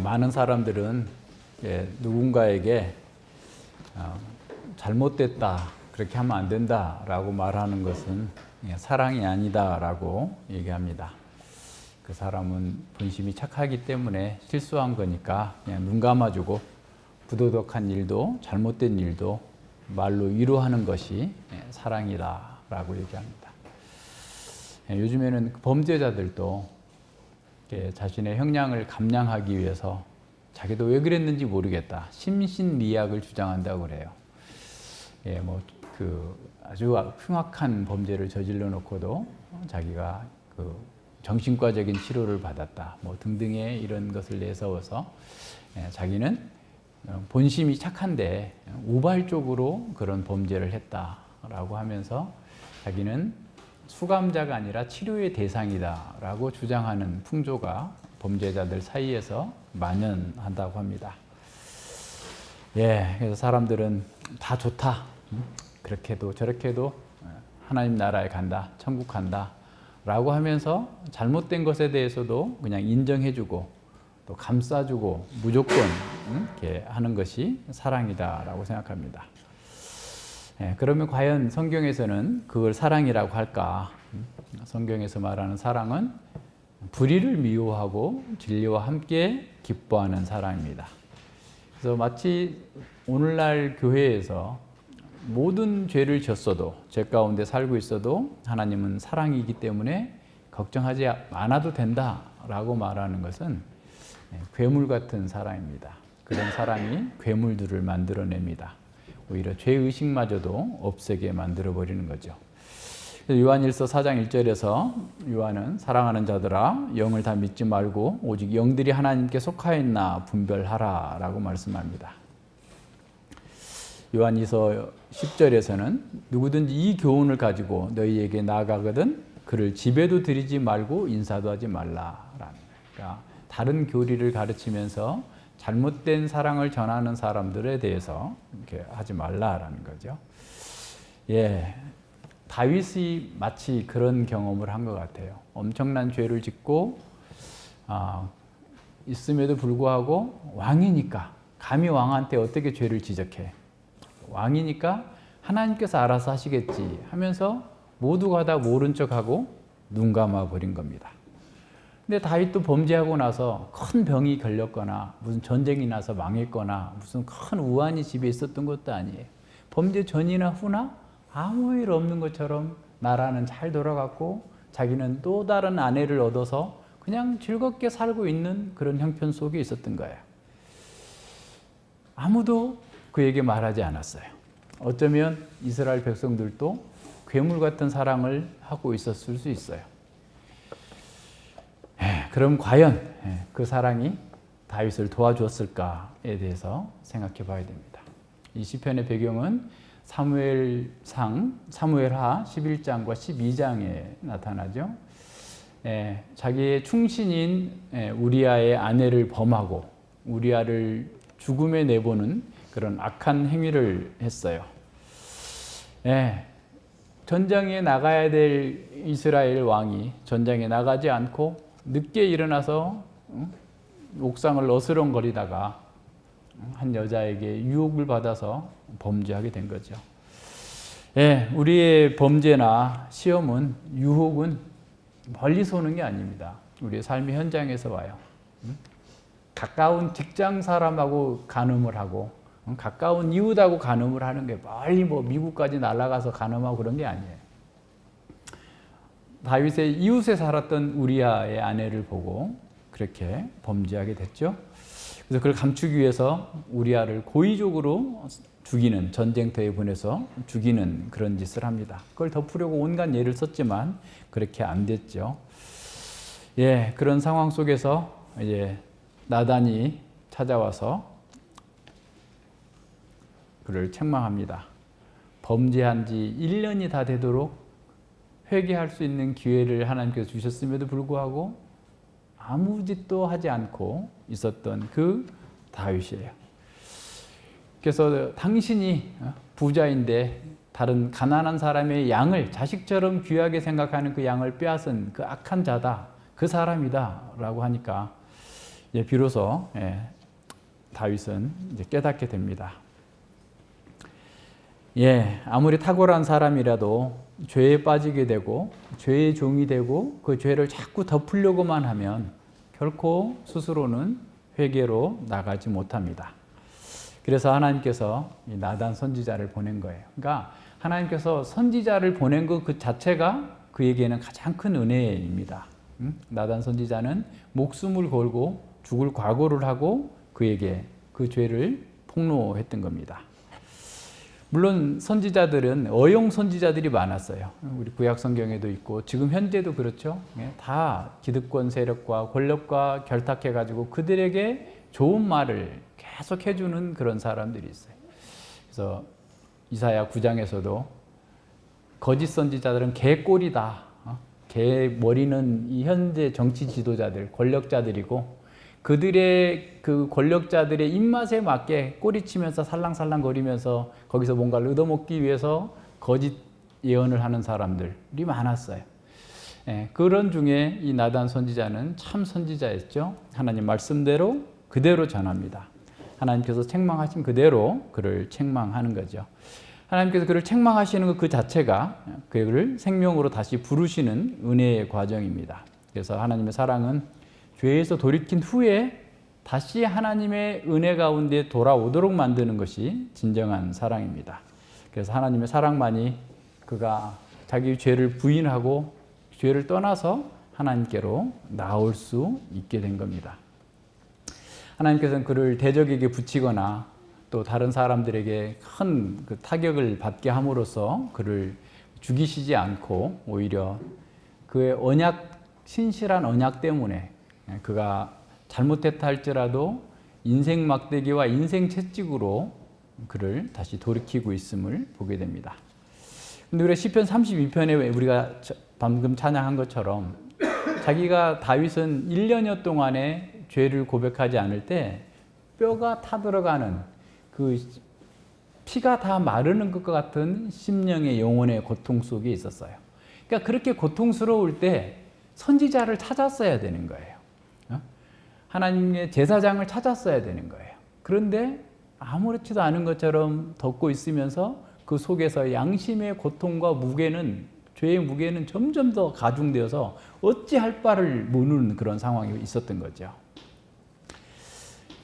많은 사람들은 누군가에게 잘못됐다, 그렇게 하면 안 된다라고 말하는 것은 사랑이 아니다라고 얘기합니다. 그 사람은 본심이 착하기 때문에 실수한 거니까 그냥 눈 감아주고 부도덕한 일도 잘못된 일도 말로 위로하는 것이 사랑이다라고 얘기합니다. 요즘에는 범죄자들도 자신의 형량을 감량하기 위해서 자기도 왜 그랬는지 모르겠다, 심신미약을 주장한다고 그래요. 아주 흉악한 범죄를 저질러 놓고도 자기가 정신과적인 치료를 받았다, 등등의 이런 것을 내세워서 자기는 본심이 착한데 우발적으로 그런 범죄를 했다라고 하면서 자기는 수감자가 아니라 치료의 대상이다라고 주장하는 풍조가 범죄자들 사이에서 만연한다고 합니다. 그래서 사람들은 다 좋다, 그렇게도 저렇게도 하나님 나라에 간다, 천국 간다 라고 하면서 잘못된 것에 대해서도 그냥 인정해주고 또 감싸주고 무조건 이렇게 하는 것이 사랑이다라고 생각합니다. 그러면 과연 성경에서는 그걸 사랑이라고 할까? 성경에서 말하는 사랑은 불의를 미워하고 진리와 함께 기뻐하는 사랑입니다. 그래서 마치 오늘날 교회에서 모든 죄를 졌어도, 죄 가운데 살고 있어도 하나님은 사랑이기 때문에 걱정하지 않아도 된다라고 말하는 것은 괴물 같은 사랑입니다. 그런 사랑이 괴물들을 만들어냅니다. 오히려 죄의식마저도 없애게 만들어버리는 거죠. 요한일서 4장 1절에서 요한은 사랑하는 자들아 영을 다 믿지 말고 오직 영들이 하나님께 속하였나 분별하라 라고 말씀합니다. 요한이서 10절에서는 누구든지 이 교훈을 가지고 너희에게 나아가거든 그를 집에도 들이지 말고 인사도 하지 말라라는, 그러니까 다른 교리를 가르치면서 잘못된 사랑을 전하는 사람들에 대해서 이렇게 하지 말라라는 거죠. 다윗이 마치 그런 경험을 한 것 같아요. 엄청난 죄를 짓고 있음에도 불구하고 왕이니까, 감히 왕한테 어떻게 죄를 지적해? 왕이니까 하나님께서 알아서 하시겠지 하면서 모두가 다 모른 척하고 눈 감아 버린 겁니다. 근데 다윗도 범죄하고 나서 큰 병이 걸렸거나 무슨 전쟁이 나서 망했거나 무슨 큰 우환이 집에 있었던 것도 아니에요. 범죄 전이나 후나 아무 일 없는 것처럼 나라는 잘 돌아갔고 자기는 또 다른 아내를 얻어서 그냥 즐겁게 살고 있는 그런 형편 속에 있었던 거예요. 아무도 그에게 말하지 않았어요. 어쩌면 이스라엘 백성들도 괴물 같은 사랑을 하고 있었을 수 있어요. 그럼 과연 그 사랑이 다윗을 도와주었을까에 대해서 생각해 봐야 됩니다. 이 시편의 배경은 사무엘하 11장과 12장에 나타나죠. 자기의 충신인 우리아의 아내를 범하고 우리아를 죽음에 내보는 그런 악한 행위를 했어요. 전장에 나가야 될 이스라엘 왕이 전장에 나가지 않고 늦게 일어나서 옥상을 어스렁거리다가 한 여자에게 유혹을 받아서 범죄하게 된 거죠. 우리의 범죄나 시험은, 유혹은 멀리서 오는 게 아닙니다. 우리의 삶의 현장에서 와요. 가까운 직장 사람하고 간음을 하고 가까운 이웃하고 간음을 하는 게 멀리 미국까지 날아가서 간음하고 그런 게 아니에요. 다윗의 이웃에 살았던 우리아의 아내를 보고 그렇게 범죄하게 됐죠. 그래서 그걸 감추기 위해서 우리아를 고의적으로 죽이는, 전쟁터에 보내서 죽이는 그런 짓을 합니다. 그걸 덮으려고 온갖 예를 썼지만 그렇게 안 됐죠. 그런 상황 속에서 이제 나단이 찾아와서 그를 책망합니다. 범죄한 지 1년이 다 되도록 회개할 수 있는 기회를 하나님께서 주셨음에도 불구하고 아무 짓도 하지 않고 있었던 그 다윗이에요. 그래서 당신이 부자인데 다른 가난한 사람의 양을 자식처럼 귀하게 생각하는 그 양을 빼앗은 그 악한 자다, 그 사람이다 라고 하니까 비로소 다윗은 이제 깨닫게 됩니다. 아무리 탁월한 사람이라도 죄에 빠지게 되고 죄의 종이 되고 그 죄를 자꾸 덮으려고만 하면 결코 스스로는 회개로 나가지 못합니다. 그래서 하나님께서 이 나단 선지자를 보낸 거예요. 그러니까 하나님께서 선지자를 보낸 것 그 자체가 그에게는 가장 큰 은혜입니다. 나단 선지자는 목숨을 걸고 죽을 각오를 하고 그에게 그 죄를 폭로했던 겁니다. 물론 선지자들은 어용 선지자들이 많았어요. 우리 구약 성경에도 있고 지금 현재도 그렇죠. 다 기득권 세력과 권력과 결탁해가지고 그들에게 좋은 말을 계속 해주는 그런 사람들이 있어요. 그래서 이사야 9장에서도 거짓 선지자들은 개꼴이다. 개 머리는 이 현재 정치 지도자들, 권력자들이고 그들의 그 권력자들의 입맛에 맞게 꼬리치면서 살랑살랑 거리면서 거기서 뭔가를 얻어먹기 위해서 거짓 예언을 하는 사람들이 많았어요. 그런 중에 이 나단 선지자는 참 선지자였죠. 하나님 말씀대로 그대로 전합니다. 하나님께서 책망하신 그대로 그를 책망하는 거죠. 하나님께서 그를 책망하시는 그 자체가 그를 생명으로 다시 부르시는 은혜의 과정입니다. 그래서 하나님의 사랑은 죄에서 돌이킨 후에 다시 하나님의 은혜 가운데 돌아오도록 만드는 것이 진정한 사랑입니다. 그래서 하나님의 사랑만이 그가 자기 죄를 부인하고 죄를 떠나서 하나님께로 나올 수 있게 된 겁니다. 하나님께서는 그를 대적에게 붙이거나 또 다른 사람들에게 큰 그 타격을 받게 함으로써 그를 죽이시지 않고 오히려 그의 언약, 신실한 언약 때문에 그가 잘못했다 할지라도 인생 막대기와 인생 채찍으로 그를 다시 돌이키고 있음을 보게 됩니다. 근데 우리가 시편 32편에 우리가 방금 찬양한 것처럼 자기가 다윗은 1년여 동안에 죄를 고백하지 않을 때 뼈가 타들어가는 그 피가 다 마르는 것과 같은 심령의 영혼의 고통 속에 있었어요. 그러니까 그렇게 고통스러울 때 선지자를 찾았어야 되는 거예요. 하나님의 제사장을 찾았어야 되는 거예요. 그런데 아무렇지도 않은 것처럼 덮고 있으면서 그 속에서 양심의 고통과 무게는, 죄의 무게는 점점 더 가중되어서 어찌할 바를 모르는 그런 상황이 있었던 거죠.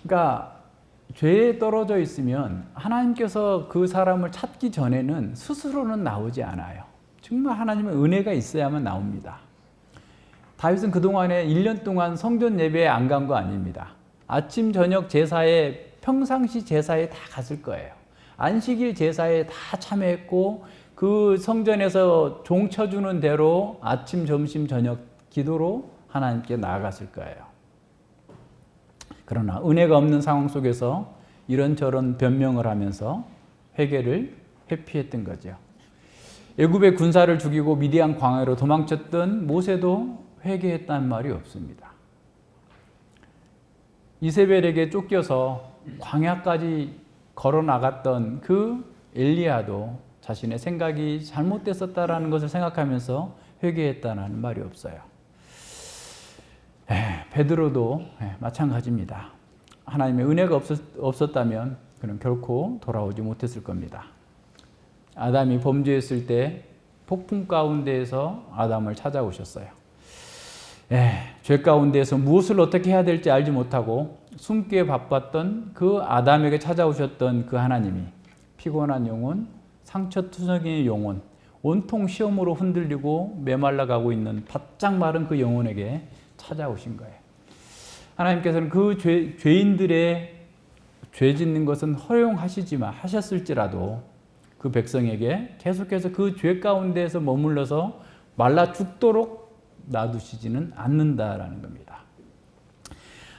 그러니까 죄에 떨어져 있으면 하나님께서 그 사람을 찾기 전에는 스스로는 나오지 않아요. 정말 하나님의 은혜가 있어야만 나옵니다. 다윗은 그동안에 1년 동안 성전 예배에 안 간 거 아닙니다. 아침 저녁 제사에, 평상시 제사에 다 갔을 거예요. 안식일 제사에 다 참여했고 그 성전에서 종 쳐주는 대로 아침 점심 저녁 기도로 하나님께 나아갔을 거예요. 그러나 은혜가 없는 상황 속에서 이런저런 변명을 하면서 회개를 회피했던 거죠. 애굽의 군사를 죽이고 미디안 광야로 도망쳤던 모세도 회개했다는 말이 없습니다. 이세벨에게 쫓겨서 광야까지 걸어 나갔던 그 엘리야도 자신의 생각이 잘못됐었다라는 것을 생각하면서 회개했다는 말이 없어요. 베드로도 마찬가지입니다. 하나님의 은혜가 없었다면 그는 결코 돌아오지 못했을 겁니다. 아담이 범죄했을 때 폭풍 가운데에서 아담을 찾아오셨어요. 죄 가운데에서 무엇을 어떻게 해야 될지 알지 못하고 숨기에 바빴던 그 아담에게 찾아오셨던 그 하나님이 피곤한 영혼, 상처투성이의 영혼, 온통 시험으로 흔들리고 메말라가고 있는 바짝 마른 그 영혼에게 찾아오신 거예요. 하나님께서는 그 죄인들의 죄 짓는 것은 허용하시지만 하셨을지라도 그 백성에게 계속해서 그 죄 가운데에서 머물러서 말라 죽도록 놔두시지는 않는다라는 겁니다.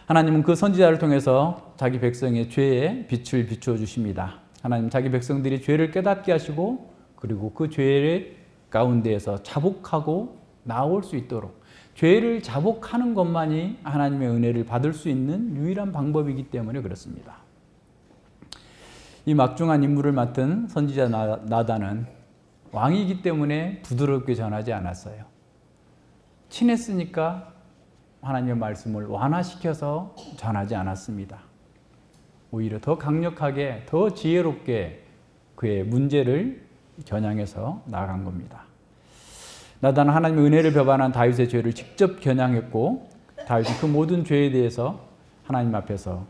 하나님은 그 선지자를 통해서 자기 백성의 죄에 빛을 비추어 주십니다. 하나님 자기 백성들이 죄를 깨닫게 하시고 그리고 그 죄 가운데에서 자복하고 나올 수 있도록 죄를 자복하는 것만이 하나님의 은혜를 받을 수 있는 유일한 방법이기 때문에 그렇습니다. 이 막중한 임무를 맡은 선지자 나단은 왕이기 때문에 부드럽게 전하지 않았어요. 친했으니까 하나님의 말씀을 완화시켜서 전하지 않았습니다. 오히려 더 강력하게, 더 지혜롭게 그의 문제를 겨냥해서 나아간 겁니다. 나단은 하나님의 은혜를 배반한 다윗의 죄를 직접 겨냥했고, 다윗은 그 모든 죄에 대해서 하나님 앞에서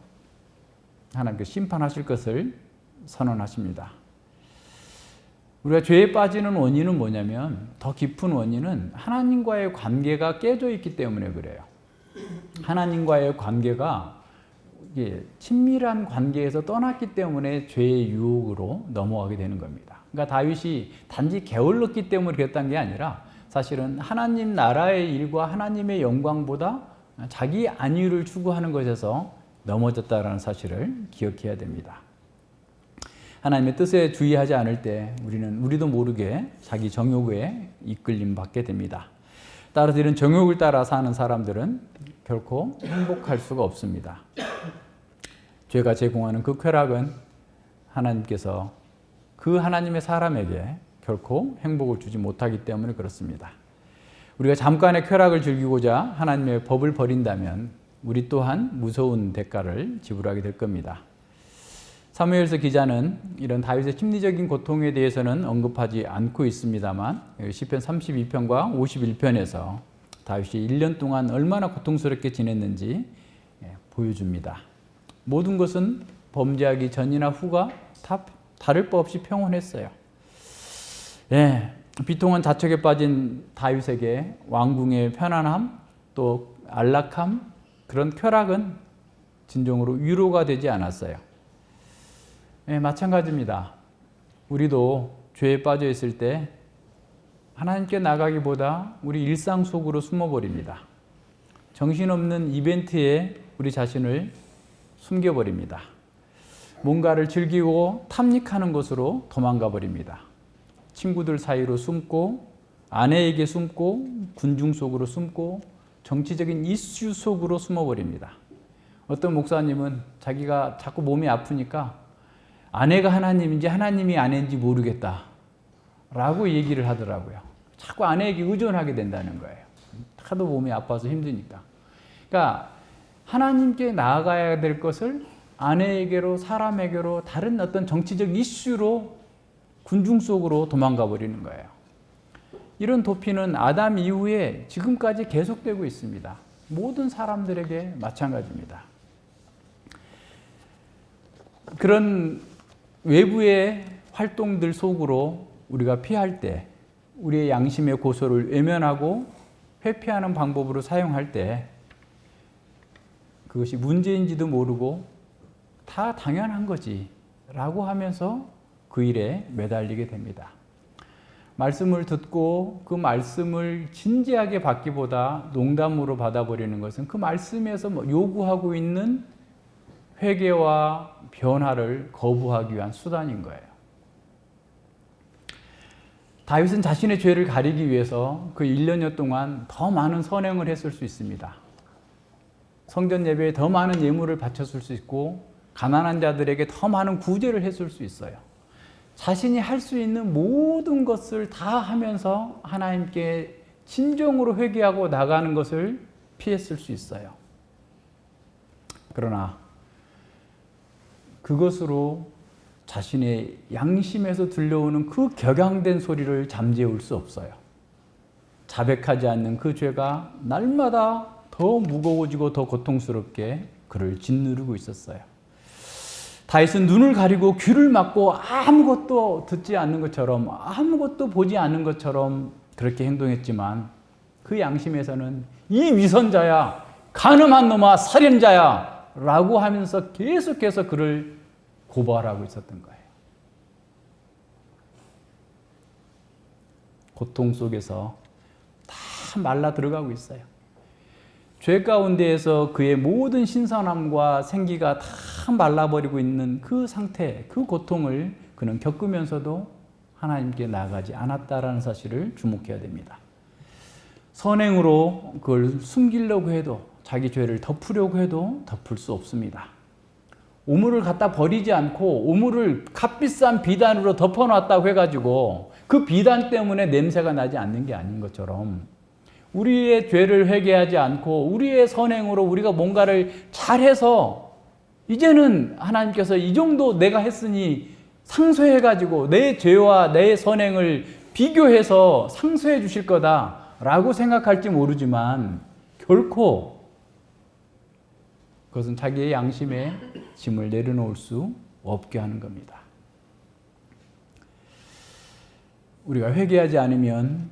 하나님께서 심판하실 것을 선언하십니다. 우리가 죄에 빠지는 원인은 뭐냐면, 더 깊은 원인은 하나님과의 관계가 깨져 있기 때문에 그래요. 하나님과의 관계가 친밀한 관계에서 떠났기 때문에 죄의 유혹으로 넘어가게 되는 겁니다. 그러니까 다윗이 단지 게을렀기 때문에 그랬던 게 아니라 사실은 하나님 나라의 일과 하나님의 영광보다 자기 안위를 추구하는 것에서 넘어졌다는 사실을 기억해야 됩니다. 하나님의 뜻에 주의하지 않을 때 우리도 모르게 자기 정욕에 이끌림 받게 됩니다. 따라서 이런 정욕을 따라 사는 사람들은 결코 행복할 수가 없습니다. 죄가 제공하는 그 쾌락은 하나님께서 그 하나님의 사람에게 결코 행복을 주지 못하기 때문에 그렇습니다. 우리가 잠깐의 쾌락을 즐기고자 하나님의 법을 버린다면 우리 또한 무서운 대가를 지불하게 될 겁니다. 사무엘서 기자는 이런 다윗의 심리적인 고통에 대해서는 언급하지 않고 있습니다만 시편 32편과 51편에서 다윗이 1년 동안 얼마나 고통스럽게 지냈는지 보여줍니다. 모든 것은 범죄하기 전이나 후가 다 다를 바 없이 평온했어요. 비통한 자책에 빠진 다윗에게 왕궁의 편안함, 또 안락함, 그런 쾌락은 진정으로 위로가 되지 않았어요. 마찬가지입니다. 우리도 죄에 빠져 있을 때 하나님께 나가기보다 우리 일상 속으로 숨어버립니다. 정신없는 이벤트에 우리 자신을 숨겨버립니다. 뭔가를 즐기고 탐닉하는 것으로 도망가 버립니다. 친구들 사이로 숨고, 아내에게 숨고, 군중 속으로 숨고, 정치적인 이슈 속으로 숨어버립니다. 어떤 목사님은 자기가 자꾸 몸이 아프니까 아내가 하나님인지 하나님이 아내인지 모르겠다 라고 얘기를 하더라고요. 자꾸 아내에게 의존하게 된다는 거예요. 하도 몸이 아파서 힘드니까. 그러니까 하나님께 나아가야 될 것을 아내에게로, 사람에게로, 다른 어떤 정치적 이슈로 군중 속으로 도망가 버리는 거예요. 이런 도피는 아담 이후에 지금까지 계속되고 있습니다. 모든 사람들에게 마찬가지입니다. 그런 외부의 활동들 속으로 우리가 피할 때, 우리의 양심의 고소를 외면하고 회피하는 방법으로 사용할 때 그것이 문제인지도 모르고 다 당연한 거지 라고 하면서 그 일에 매달리게 됩니다. 말씀을 듣고 그 말씀을 진지하게 받기보다 농담으로 받아버리는 것은 그 말씀에서 요구하고 있는 회개와 변화를 거부하기 위한 수단인 거예요. 다윗은 자신의 죄를 가리기 위해서 그 1년여 동안 더 많은 선행을 했을 수 있습니다. 성전 예배에 더 많은 예물을 바쳤을 수 있고 가난한 자들에게 더 많은 구제를 했을 수 있어요. 자신이 할 수 있는 모든 것을 다 하면서 하나님께 진정으로 회개하고 나가는 것을 피했을 수 있어요. 그러나 그것으로 자신의 양심에서 들려오는 그 격양된 소리를 잠재울 수 없어요. 자백하지 않는 그 죄가 날마다 더 무거워지고 더 고통스럽게 그를 짓누르고 있었어요. 다윗은 눈을 가리고 귀를 막고 아무것도 듣지 않는 것처럼, 아무것도 보지 않는 것처럼 그렇게 행동했지만 그 양심에서는 이 위선자야, 간음한 놈아, 살인자야 라고 하면서 계속해서 그를 고발하고 있었던 거예요. 고통 속에서 다 말라 들어가고 있어요. 죄 가운데에서 그의 모든 신선함과 생기가 다 말라버리고 있는 그 상태, 그 고통을 그는 겪으면서도 하나님께 나아가지 않았다라는 사실을 주목해야 됩니다. 선행으로 그걸 숨기려고 해도, 자기 죄를 덮으려고 해도 덮을 수 없습니다. 오물을 갖다 버리지 않고 오물을 값비싼 비단으로 덮어놨다고 해가지고 그 비단 때문에 냄새가 나지 않는 게 아닌 것처럼 우리의 죄를 회개하지 않고 우리의 선행으로 우리가 뭔가를 잘해서 이제는 하나님께서 이 정도 내가 했으니 상쇄해가지고 내 죄와 내 선행을 비교해서 상쇄해 주실 거다라고 생각할지 모르지만 결코 그것은 자기의 양심에 짐을 내려놓을 수 없게 하는 겁니다. 우리가 회개하지 않으면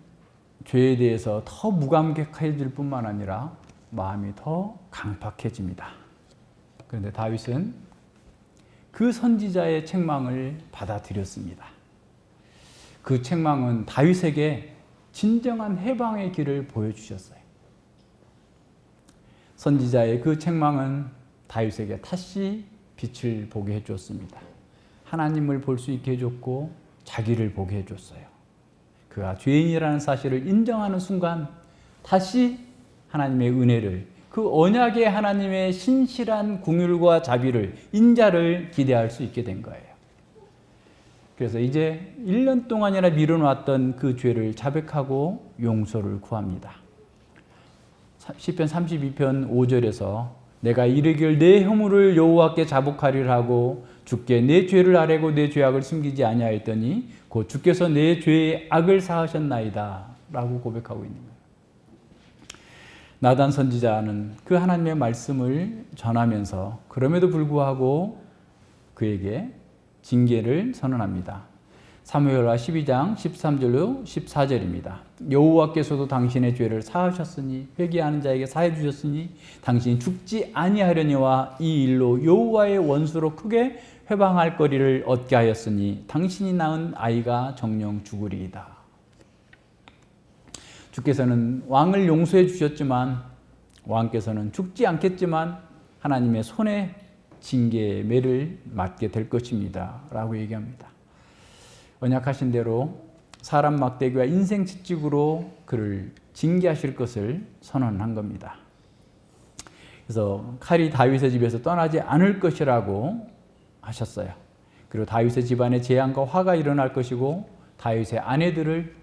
죄에 대해서 더 무감격해질 뿐만 아니라 마음이 더 강팍해집니다. 그런데 다윗은 그 선지자의 책망을 받아들였습니다. 그 책망은 다윗에게 진정한 해방의 길을 보여주셨어요. 선지자의 그 책망은 다윗에게 다시 빛을 보게 해줬습니다. 하나님을 볼 수 있게 해줬고 자기를 보게 해줬어요. 그가 죄인이라는 사실을 인정하는 순간 다시 하나님의 은혜를, 그 언약의 하나님의 신실한 긍휼과 자비를, 인자를 기대할 수 있게 된 거예요. 그래서 이제 1년 동안이나 미뤄놨던 그 죄를 자백하고 용서를 구합니다. 시편 32편 5절에서 내가 이르길 내 허물을 여호와께 자복하리라 하고 주께 내 죄를 아뢰고 내 죄악을 숨기지 아니하였더니 곧 주께서 내 죄의 악을 사하셨나이다 라고 고백하고 있는 거예요. 나단 선지자는 그 하나님의 말씀을 전하면서 그럼에도 불구하고 그에게 징계를 선언합니다. 사무엘하 12장 13절로 14절입니다. 여호와께서도 당신의 죄를 사하셨으니 회개하는 자에게 사해 주셨으니 당신이 죽지 아니하려니와 이 일로 여호와의 원수로 크게 회방할 거리를 얻게 하였으니 당신이 낳은 아이가 정녕 죽으리이다. 주께서는 왕을 용서해 주셨지만 왕께서는 죽지 않겠지만 하나님의 손에 징계의 매를 맞게 될 것입니다 라고 얘기합니다. 언약하신 대로 사람 막대기와 인생 채찍으로 그를 징계하실 것을 선언한 겁니다. 그래서 칼이 다윗의 집에서 떠나지 않을 것이라고 하셨어요. 그리고 다윗의 집안에 재앙과 화가 일어날 것이고 다윗의 아내들을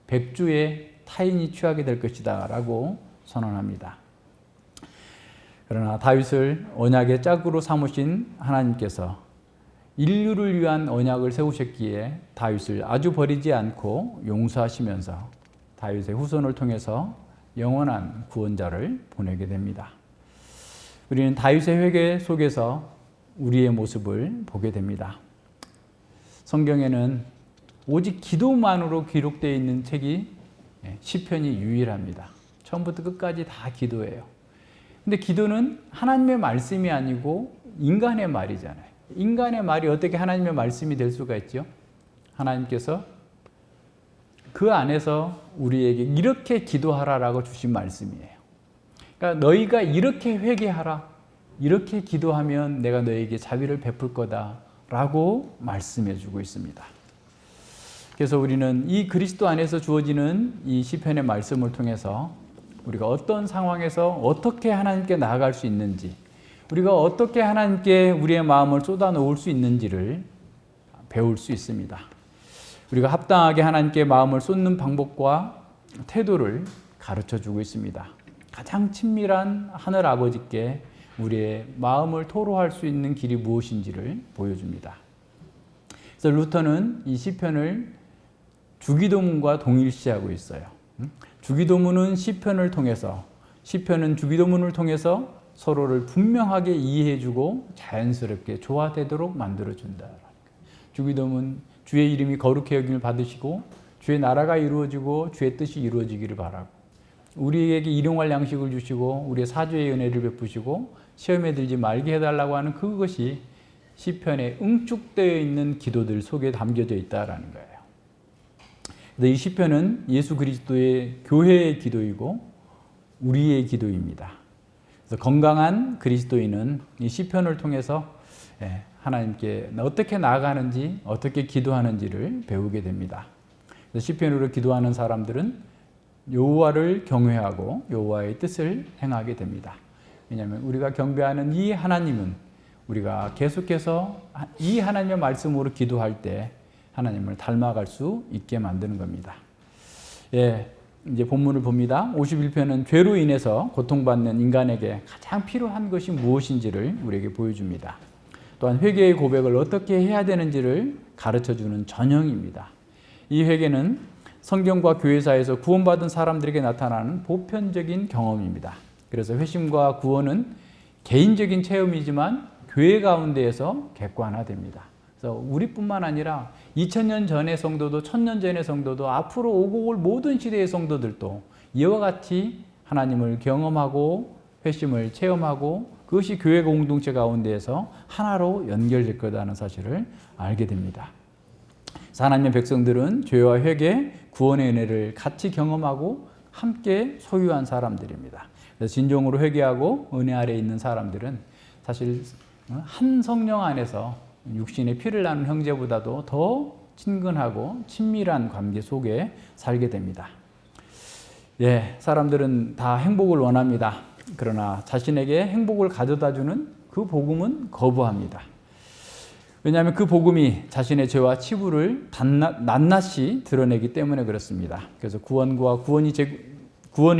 백주의 타인이 취하게 될 것이다 라고 선언합니다. 그러나 다윗을 언약의 짝으로 삼으신 하나님께서 인류를 위한 언약을 세우셨기에 다윗을 아주 버리지 않고 용서하시면서 다윗의 후손을 통해서 영원한 구원자를 보내게 됩니다. 우리는 다윗의 회개 속에서 우리의 모습을 보게 됩니다. 성경에는 오직 기도만으로 기록되어 있는 책이 시편이 유일합니다. 처음부터 끝까지 다 기도예요. 근데 기도는 하나님의 말씀이 아니고 인간의 말이잖아요. 인간의 말이 어떻게 하나님의 말씀이 될 수가 있죠? 하나님께서 그 안에서 우리에게 이렇게 기도하라라고 주신 말씀이에요. 그러니까 너희가 이렇게 회개하라, 이렇게 기도하면 내가 너에게 자비를 베풀 거다라고 말씀해 주고 있습니다. 그래서 우리는 이 그리스도 안에서 주어지는 이 시편의 말씀을 통해서 우리가 어떤 상황에서 어떻게 하나님께 나아갈 수 있는지, 우리가 어떻게 하나님께 우리의 마음을 쏟아놓을 수 있는지를 배울 수 있습니다. 우리가 합당하게 하나님께 마음을 쏟는 방법과 태도를 가르쳐주고 있습니다. 가장 친밀한 하늘 아버지께 우리의 마음을 토로할 수 있는 길이 무엇인지를 보여줍니다. 그래서 루터는 이 시편을 주기도문과 동일시하고 있어요. 주기도문은 시편을 통해서, 시편은 주기도문을 통해서 서로를 분명하게 이해해주고 자연스럽게 조화되도록 만들어준다. 주기도문, 주의 이름이 거룩히 여김을 받으시고 주의 나라가 이루어지고 주의 뜻이 이루어지기를 바라고 우리에게 일용할 양식을 주시고 우리의 사죄의 은혜를 베푸시고 시험에 들지 말게 해달라고 하는 그것이 시편에 응축되어 있는 기도들 속에 담겨져 있다는 거예요. 이 시편은 예수 그리스도의 교회의 기도이고 우리의 기도입니다. 그래서 건강한 그리스도인은 이 시편을 통해서 하나님께 어떻게 나아가는지, 어떻게 기도하는지를 배우게 됩니다. 그래서 시편으로 기도하는 사람들은 여호와를 경외하고 여호와의 뜻을 행하게 됩니다. 왜냐하면 우리가 경배하는 이 하나님은 우리가 계속해서 이 하나님의 말씀으로 기도할 때 하나님을 닮아갈 수 있게 만드는 겁니다. 이제 본문을 봅니다. 51편은 죄로 인해서 고통받는 인간에게 가장 필요한 것이 무엇인지를 우리에게 보여줍니다. 또한 회개의 고백을 어떻게 해야 되는지를 가르쳐주는 전형입니다. 이 회개는 성경과 교회사에서 구원받은 사람들에게 나타나는 보편적인 경험입니다. 그래서 회심과 구원은 개인적인 체험이지만 교회 가운데에서 객관화됩니다. 그래서 우리뿐만 아니라 2000년 전의 성도도 1000년 전의 성도도 앞으로 오고 올 모든 시대의 성도들도 이와 같이 하나님을 경험하고 회심을 체험하고 그것이 교회 공동체 가운데에서 하나로 연결될 거라는 사실을 알게 됩니다. 하나님의 백성들은 죄와 회개, 구원의 은혜를 같이 경험하고 함께 소유한 사람들입니다. 그래서 진정으로 회개하고 은혜 아래에 있는 사람들은 사실 한 성령 안에서 육신의 피를 나눈 형제보다도 더 친근하고 친밀한 관계 속에 살게 됩니다. 예, 사람들은 다 행복을 원합니다. 그러나 자신에게 행복을 가져다주는 그 복음은 거부합니다. 왜냐하면 그 복음이 자신의 죄와 치부를 낱낱이 드러내기 때문에 그렇습니다. 그래서 구원과 구원이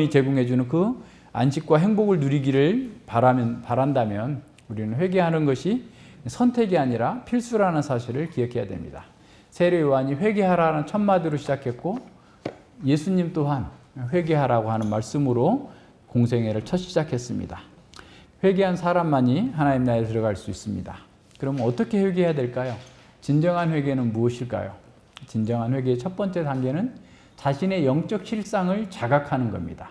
제공해주는 그 안식과 행복을 누리기를 바란다면 우리는 회개하는 것이 선택이 아니라 필수라는 사실을 기억해야 됩니다. 세례 요한이 회개하라는 첫 마디로 시작했고 예수님 또한 회개하라고 하는 말씀으로 공생애를 첫 시작했습니다. 회개한 사람만이 하나님 나라에 들어갈 수 있습니다. 그럼 어떻게 회개해야 될까요? 진정한 회개는 무엇일까요? 진정한 회개의 첫 번째 단계는 자신의 영적 실상을 자각하는 겁니다.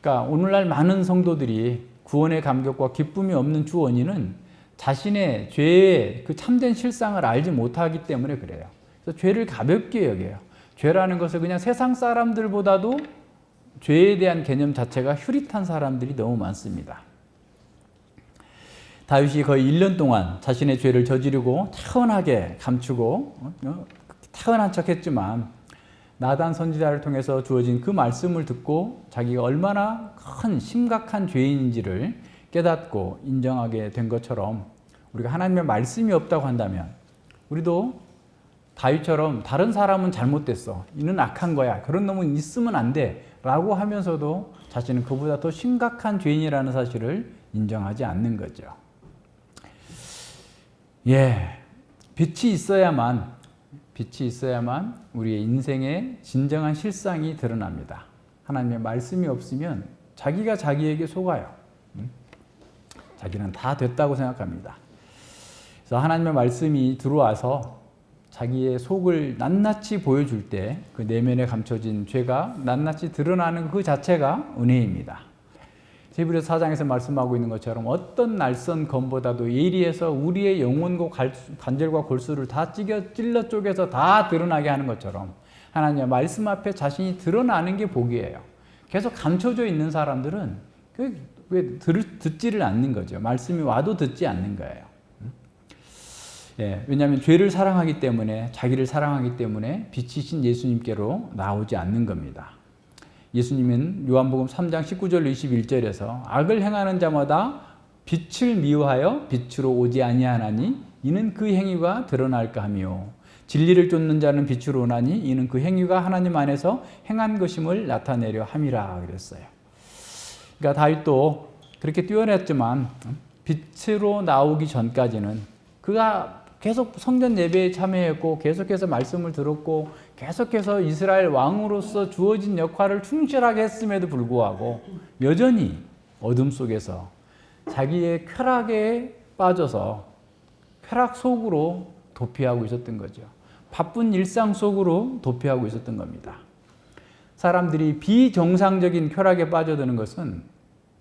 그러니까 오늘날 많은 성도들이 구원의 감격과 기쁨이 없는 주 원인은 자신의 죄의 그 참된 실상을 알지 못하기 때문에 그래요. 그래서 죄를 가볍게 여겨요. 죄라는 것을 그냥 세상 사람들보다도 죄에 대한 개념 자체가 휴릿한 사람들이 너무 많습니다. 다윗이 거의 1년 동안 자신의 죄를 저지르고 타은하게 감추고 타은한 척했지만 나단 선지자를 통해서 주어진 그 말씀을 듣고 자기가 얼마나 큰 심각한 죄인인지를 깨닫고 인정하게 된 것처럼 우리가 하나님의 말씀이 없다고 한다면 우리도 다윗처럼 다른 사람은 잘못됐어, 이는 악한 거야, 그런 놈은 있으면 안 돼 라고 하면서도 자신은 그보다 더 심각한 죄인이라는 사실을 인정하지 않는 거죠. 예, 빛이 있어야만 우리의 인생의 진정한 실상이 드러납니다. 하나님의 말씀이 없으면 자기가 자기에게 속아요. 자기는 다 됐다고 생각합니다. 그래서 하나님의 말씀이 들어와서 자기의 속을 낱낱이 보여줄 때 그 내면에 감춰진 죄가 낱낱이 드러나는 그 자체가 은혜입니다. 히브리서 4장에서 말씀하고 있는 것처럼 어떤 날선 검보다도 예리해서 우리의 영혼과 관절과 골수를 다 찔러 쪼개서 다 드러나게 하는 것처럼 하나님의 말씀 앞에 자신이 드러나는 게 복이에요. 계속 감춰져 있는 사람들은 왜 듣지를 않는 거죠. 말씀이 와도 듣지 않는 거예요. 예, 왜냐하면 죄를 사랑하기 때문에, 자기를 사랑하기 때문에 빛이신 예수님께로 나오지 않는 겁니다. 예수님은 요한복음 3장 19절 21절에서 악을 행하는 자마다 빛을 미워하여 빛으로 오지 아니하나니 이는 그 행위가 드러날까 하며 진리를 쫓는 자는 빛으로 오나니 이는 그 행위가 하나님 안에서 행한 것임을 나타내려 함이라 그랬어요. 그러니까 다윗도 그렇게 뛰어났지만 빛으로 나오기 전까지는 그가 계속 성전 예배에 참여했고 계속해서 말씀을 들었고 계속해서 이스라엘 왕으로서 주어진 역할을 충실하게 했음에도 불구하고 여전히 어둠 속에서 자기의 쾌락에 빠져서 쾌락 속으로 도피하고 있었던 거죠. 바쁜 일상 속으로 도피하고 있었던 겁니다. 사람들이 비정상적인 쾌락에 빠져드는 것은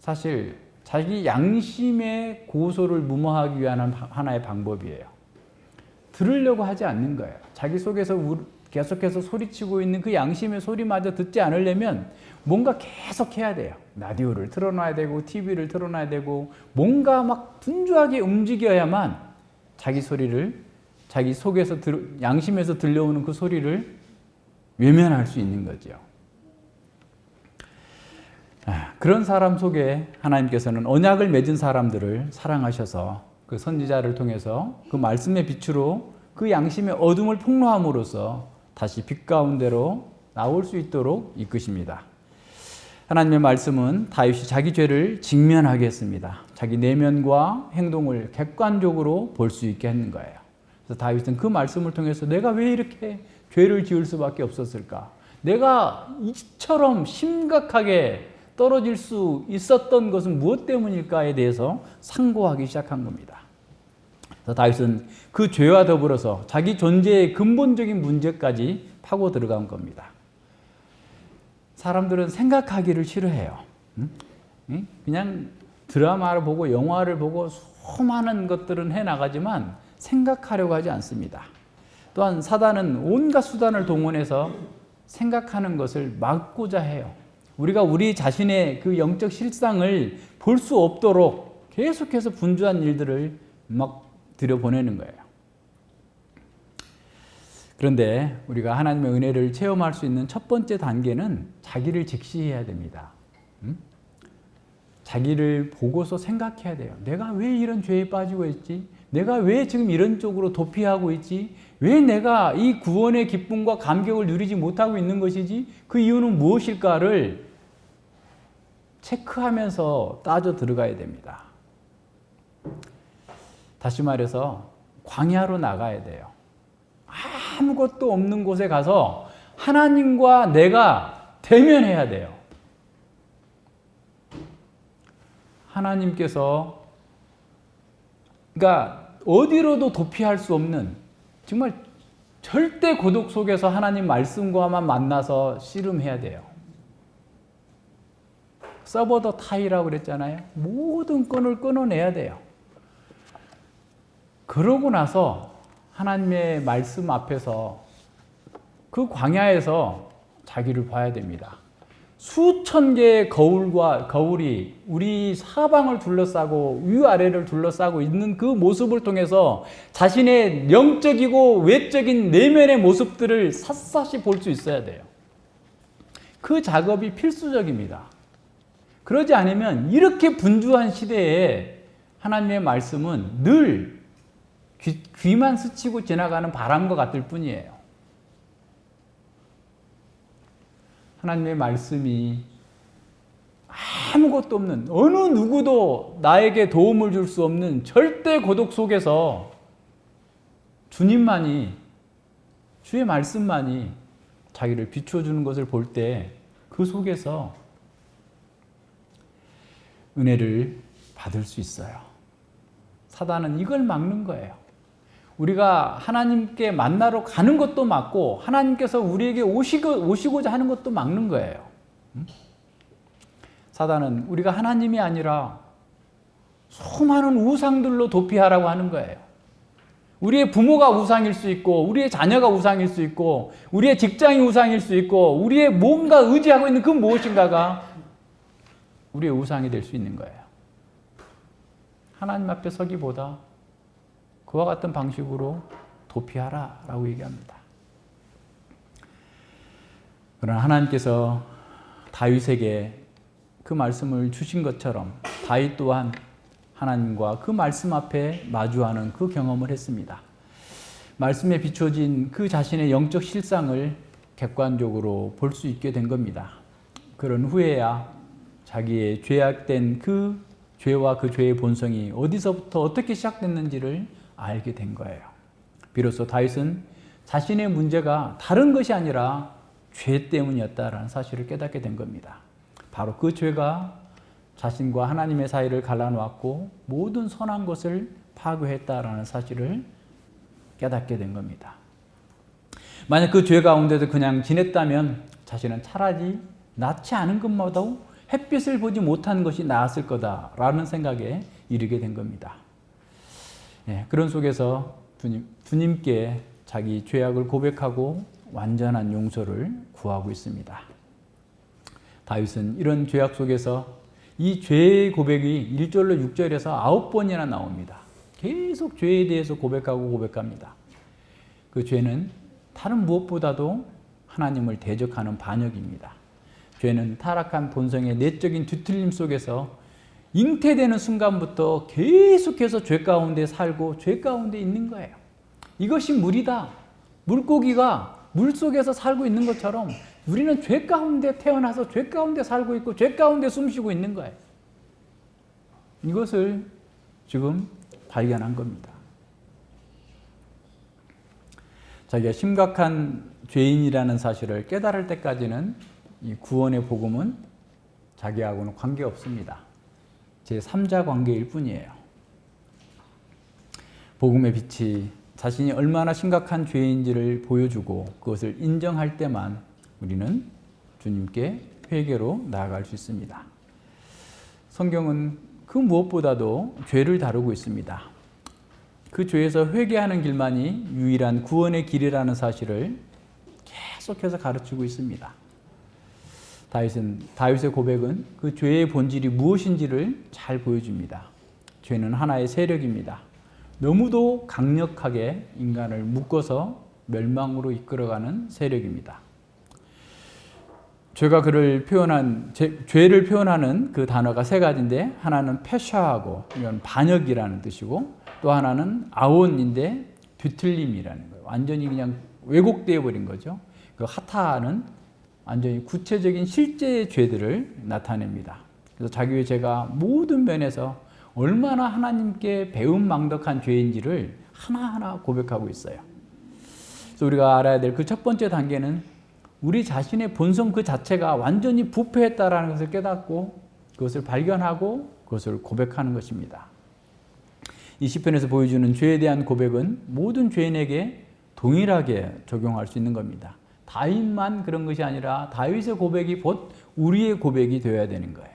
사실 자기 양심의 고소를 무마하기 위한 하나의 방법이에요. 들으려고 하지 않는 거예요. 자기 속에서 계속해서 소리치고 있는 그 양심의 소리마저 듣지 않으려면 뭔가 계속 해야 돼요. 라디오를 틀어놔야 되고 TV를 틀어놔야 되고 뭔가 막 분주하게 움직여야만 자기 소리를, 자기 속에서 양심에서 들려오는 그 소리를 외면할 수 있는 거죠. 그런 사람 속에 하나님께서는 언약을 맺은 사람들을 사랑하셔서 그 선지자를 통해서 그 말씀의 빛으로 그 양심의 어둠을 폭로함으로써 다시 빛 가운데로 나올 수 있도록 이끄십니다. 하나님의 말씀은 다윗이 자기 죄를 직면하게 했습니다. 자기 내면과 행동을 객관적으로 볼 수 있게 하는 거예요. 그래서 다윗은 그 말씀을 통해서 내가 왜 이렇게 죄를 지을 수밖에 없었을까? 내가 이처럼 심각하게 떨어질 수 있었던 것은 무엇 때문일까에 대해서 상고하기 시작한 겁니다. 그래서 다윗은 그 죄와 더불어서 자기 존재의 근본적인 문제까지 파고 들어간 겁니다. 사람들은 생각하기를 싫어해요. 그냥 드라마를 보고 영화를 보고 수많은 것들은 해나가지만 생각하려고 하지 않습니다. 또한 사단은 온갖 수단을 동원해서 생각하는 것을 막고자 해요. 우리가 우리 자신의 그 영적 실상을 볼 수 없도록 계속해서 분주한 일들을 막 들여보내는 거예요. 그런데 우리가 하나님의 은혜를 체험할 수 있는 첫 번째 단계는 자기를 직시해야 됩니다. 자기를 보고서 생각해야 돼요. 내가 왜 이런 죄에 빠지고 있지? 내가 왜 지금 이런 쪽으로 도피하고 있지? 왜 내가 이 구원의 기쁨과 감격을 누리지 못하고 있는 것이지? 그 이유는 무엇일까를 체크하면서 따져 들어가야 됩니다. 다시 말해서 광야로 나가야 돼요. 아무것도 없는 곳에 가서 하나님과 내가 대면해야 돼요. 하나님께서 그러니까 어디로도 도피할 수 없는 정말 절대 고독 속에서 하나님 말씀과만 만나서 씨름해야 돼요. 서버 더 타이라고 그랬잖아요. 모든 끈을 끊어내야 돼요. 그러고 나서 하나님의 말씀 앞에서 그 광야에서 자기를 봐야 됩니다. 수천 개의 거울이 우리 사방을 둘러싸고 위아래를 둘러싸고 있는 그 모습을 통해서 자신의 영적이고 외적인 내면의 모습들을 샅샅이 볼 수 있어야 돼요. 그 작업이 필수적입니다. 그러지 않으면 이렇게 분주한 시대에 하나님의 말씀은 늘 귀만 스치고 지나가는 바람과 같을 뿐이에요. 하나님의 말씀이 아무것도 없는 어느 누구도 나에게 도움을 줄 수 없는 절대 고독 속에서 주님만이 주의 말씀만이 자기를 비춰주는 것을 볼 때 그 속에서 은혜를 받을 수 있어요. 사단은 이걸 막는 거예요. 우리가 하나님께 만나러 가는 것도 막고 하나님께서 우리에게 오시고자 하는 것도 막는 거예요. 사단은 우리가 하나님이 아니라 수많은 우상들로 도피하라고 하는 거예요. 우리의 부모가 우상일 수 있고 우리의 자녀가 우상일 수 있고 우리의 직장이 우상일 수 있고 우리의 뭔가 의지하고 있는 그 무엇인가가 우리의 우상이 될 수 있는 거예요. 하나님 앞에 서기보다 그와 같은 방식으로 도피하라 라고 얘기합니다. 그러나 하나님께서 다윗에게 그 말씀을 주신 것처럼 다윗 또한 하나님과 그 말씀 앞에 마주하는 그 경험을 했습니다. 말씀에 비춰진 그 자신의 영적 실상을 객관적으로 볼 수 있게 된 겁니다. 그런 후에야 자기의 죄악된 그 죄와 그 죄의 본성이 어디서부터 어떻게 시작됐는지를 알게 된 거예요. 비로소 다윗은 자신의 문제가 다른 것이 아니라 죄 때문이었다라는 사실을 깨닫게 된 겁니다. 바로 그 죄가 자신과 하나님의 사이를 갈라놓았고 모든 선한 것을 파괴했다라는 사실을 깨닫게 된 겁니다. 만약 그 죄 가운데도 그냥 지냈다면 자신은 차라리 낫지 않은 것마도 햇빛을 보지 못한 것이 나았을 거다라는 생각에 이르게 된 겁니다. 그런 속에서 주님께 자기 죄악을 고백하고 완전한 용서를 구하고 있습니다. 다윗은 이런 죄악 속에서 이 죄의 고백이 1절로 6절에서 9번이나 나옵니다. 계속 죄에 대해서 고백하고 고백합니다. 그 죄는 다른 무엇보다도 하나님을 대적하는 반역입니다. 죄는 타락한 본성의 내적인 뒤틀림 속에서 잉태되는 순간부터 계속해서 죄 가운데 살고 죄 가운데 있는 거예요. 이것이 물이다. 물고기가 물 속에서 살고 있는 것처럼 우리는 죄 가운데 태어나서 죄 가운데 살고 있고 죄 가운데 숨쉬고 있는 거예요. 이것을 지금 발견한 겁니다. 자기가 심각한 죄인이라는 사실을 깨달을 때까지는 이 구원의 복음은 자기하고는 관계없습니다. 제3자 관계일 뿐이에요. 복음의 빛이 자신이 얼마나 심각한 죄인지를 보여주고 그것을 인정할 때만 우리는 주님께 회개로 나아갈 수 있습니다. 성경은 그 무엇보다도 죄를 다루고 있습니다. 그 죄에서 회개하는 길만이 유일한 구원의 길이라는 사실을 계속해서 가르치고 있습니다. 다윗의 고백은 그 죄의 본질이 무엇인지를 잘 보여줍니다. 죄는 하나의 세력입니다. 너무도 강력하게 인간을 묶어서 멸망으로 이끌어가는 세력입니다. 죄를 표현하는 그 단어가 세 가지인데, 하나는 패샤하고 이건 반역이라는 뜻이고, 또 하나는 아온인데 뒤틀림이라는 거예요. 완전히 그냥 왜곡되어 버린 거죠. 그 하타는 완전히 구체적인 실제의 죄들을 나타냅니다. 그래서 자기의 죄가 모든 면에서 얼마나 하나님께 배은망덕한 죄인지를 하나하나 고백하고 있어요. 그래서 우리가 알아야 될 그 첫 번째 단계는 우리 자신의 본성 그 자체가 완전히 부패했다라는 것을 깨닫고 그것을 발견하고 그것을 고백하는 것입니다. 이 시편에서 보여주는 죄에 대한 고백은 모든 죄인에게 동일하게 적용할 수 있는 겁니다. 다윗만 그런 것이 아니라 다윗의 고백이 곧 우리의 고백이 되어야 되는 거예요.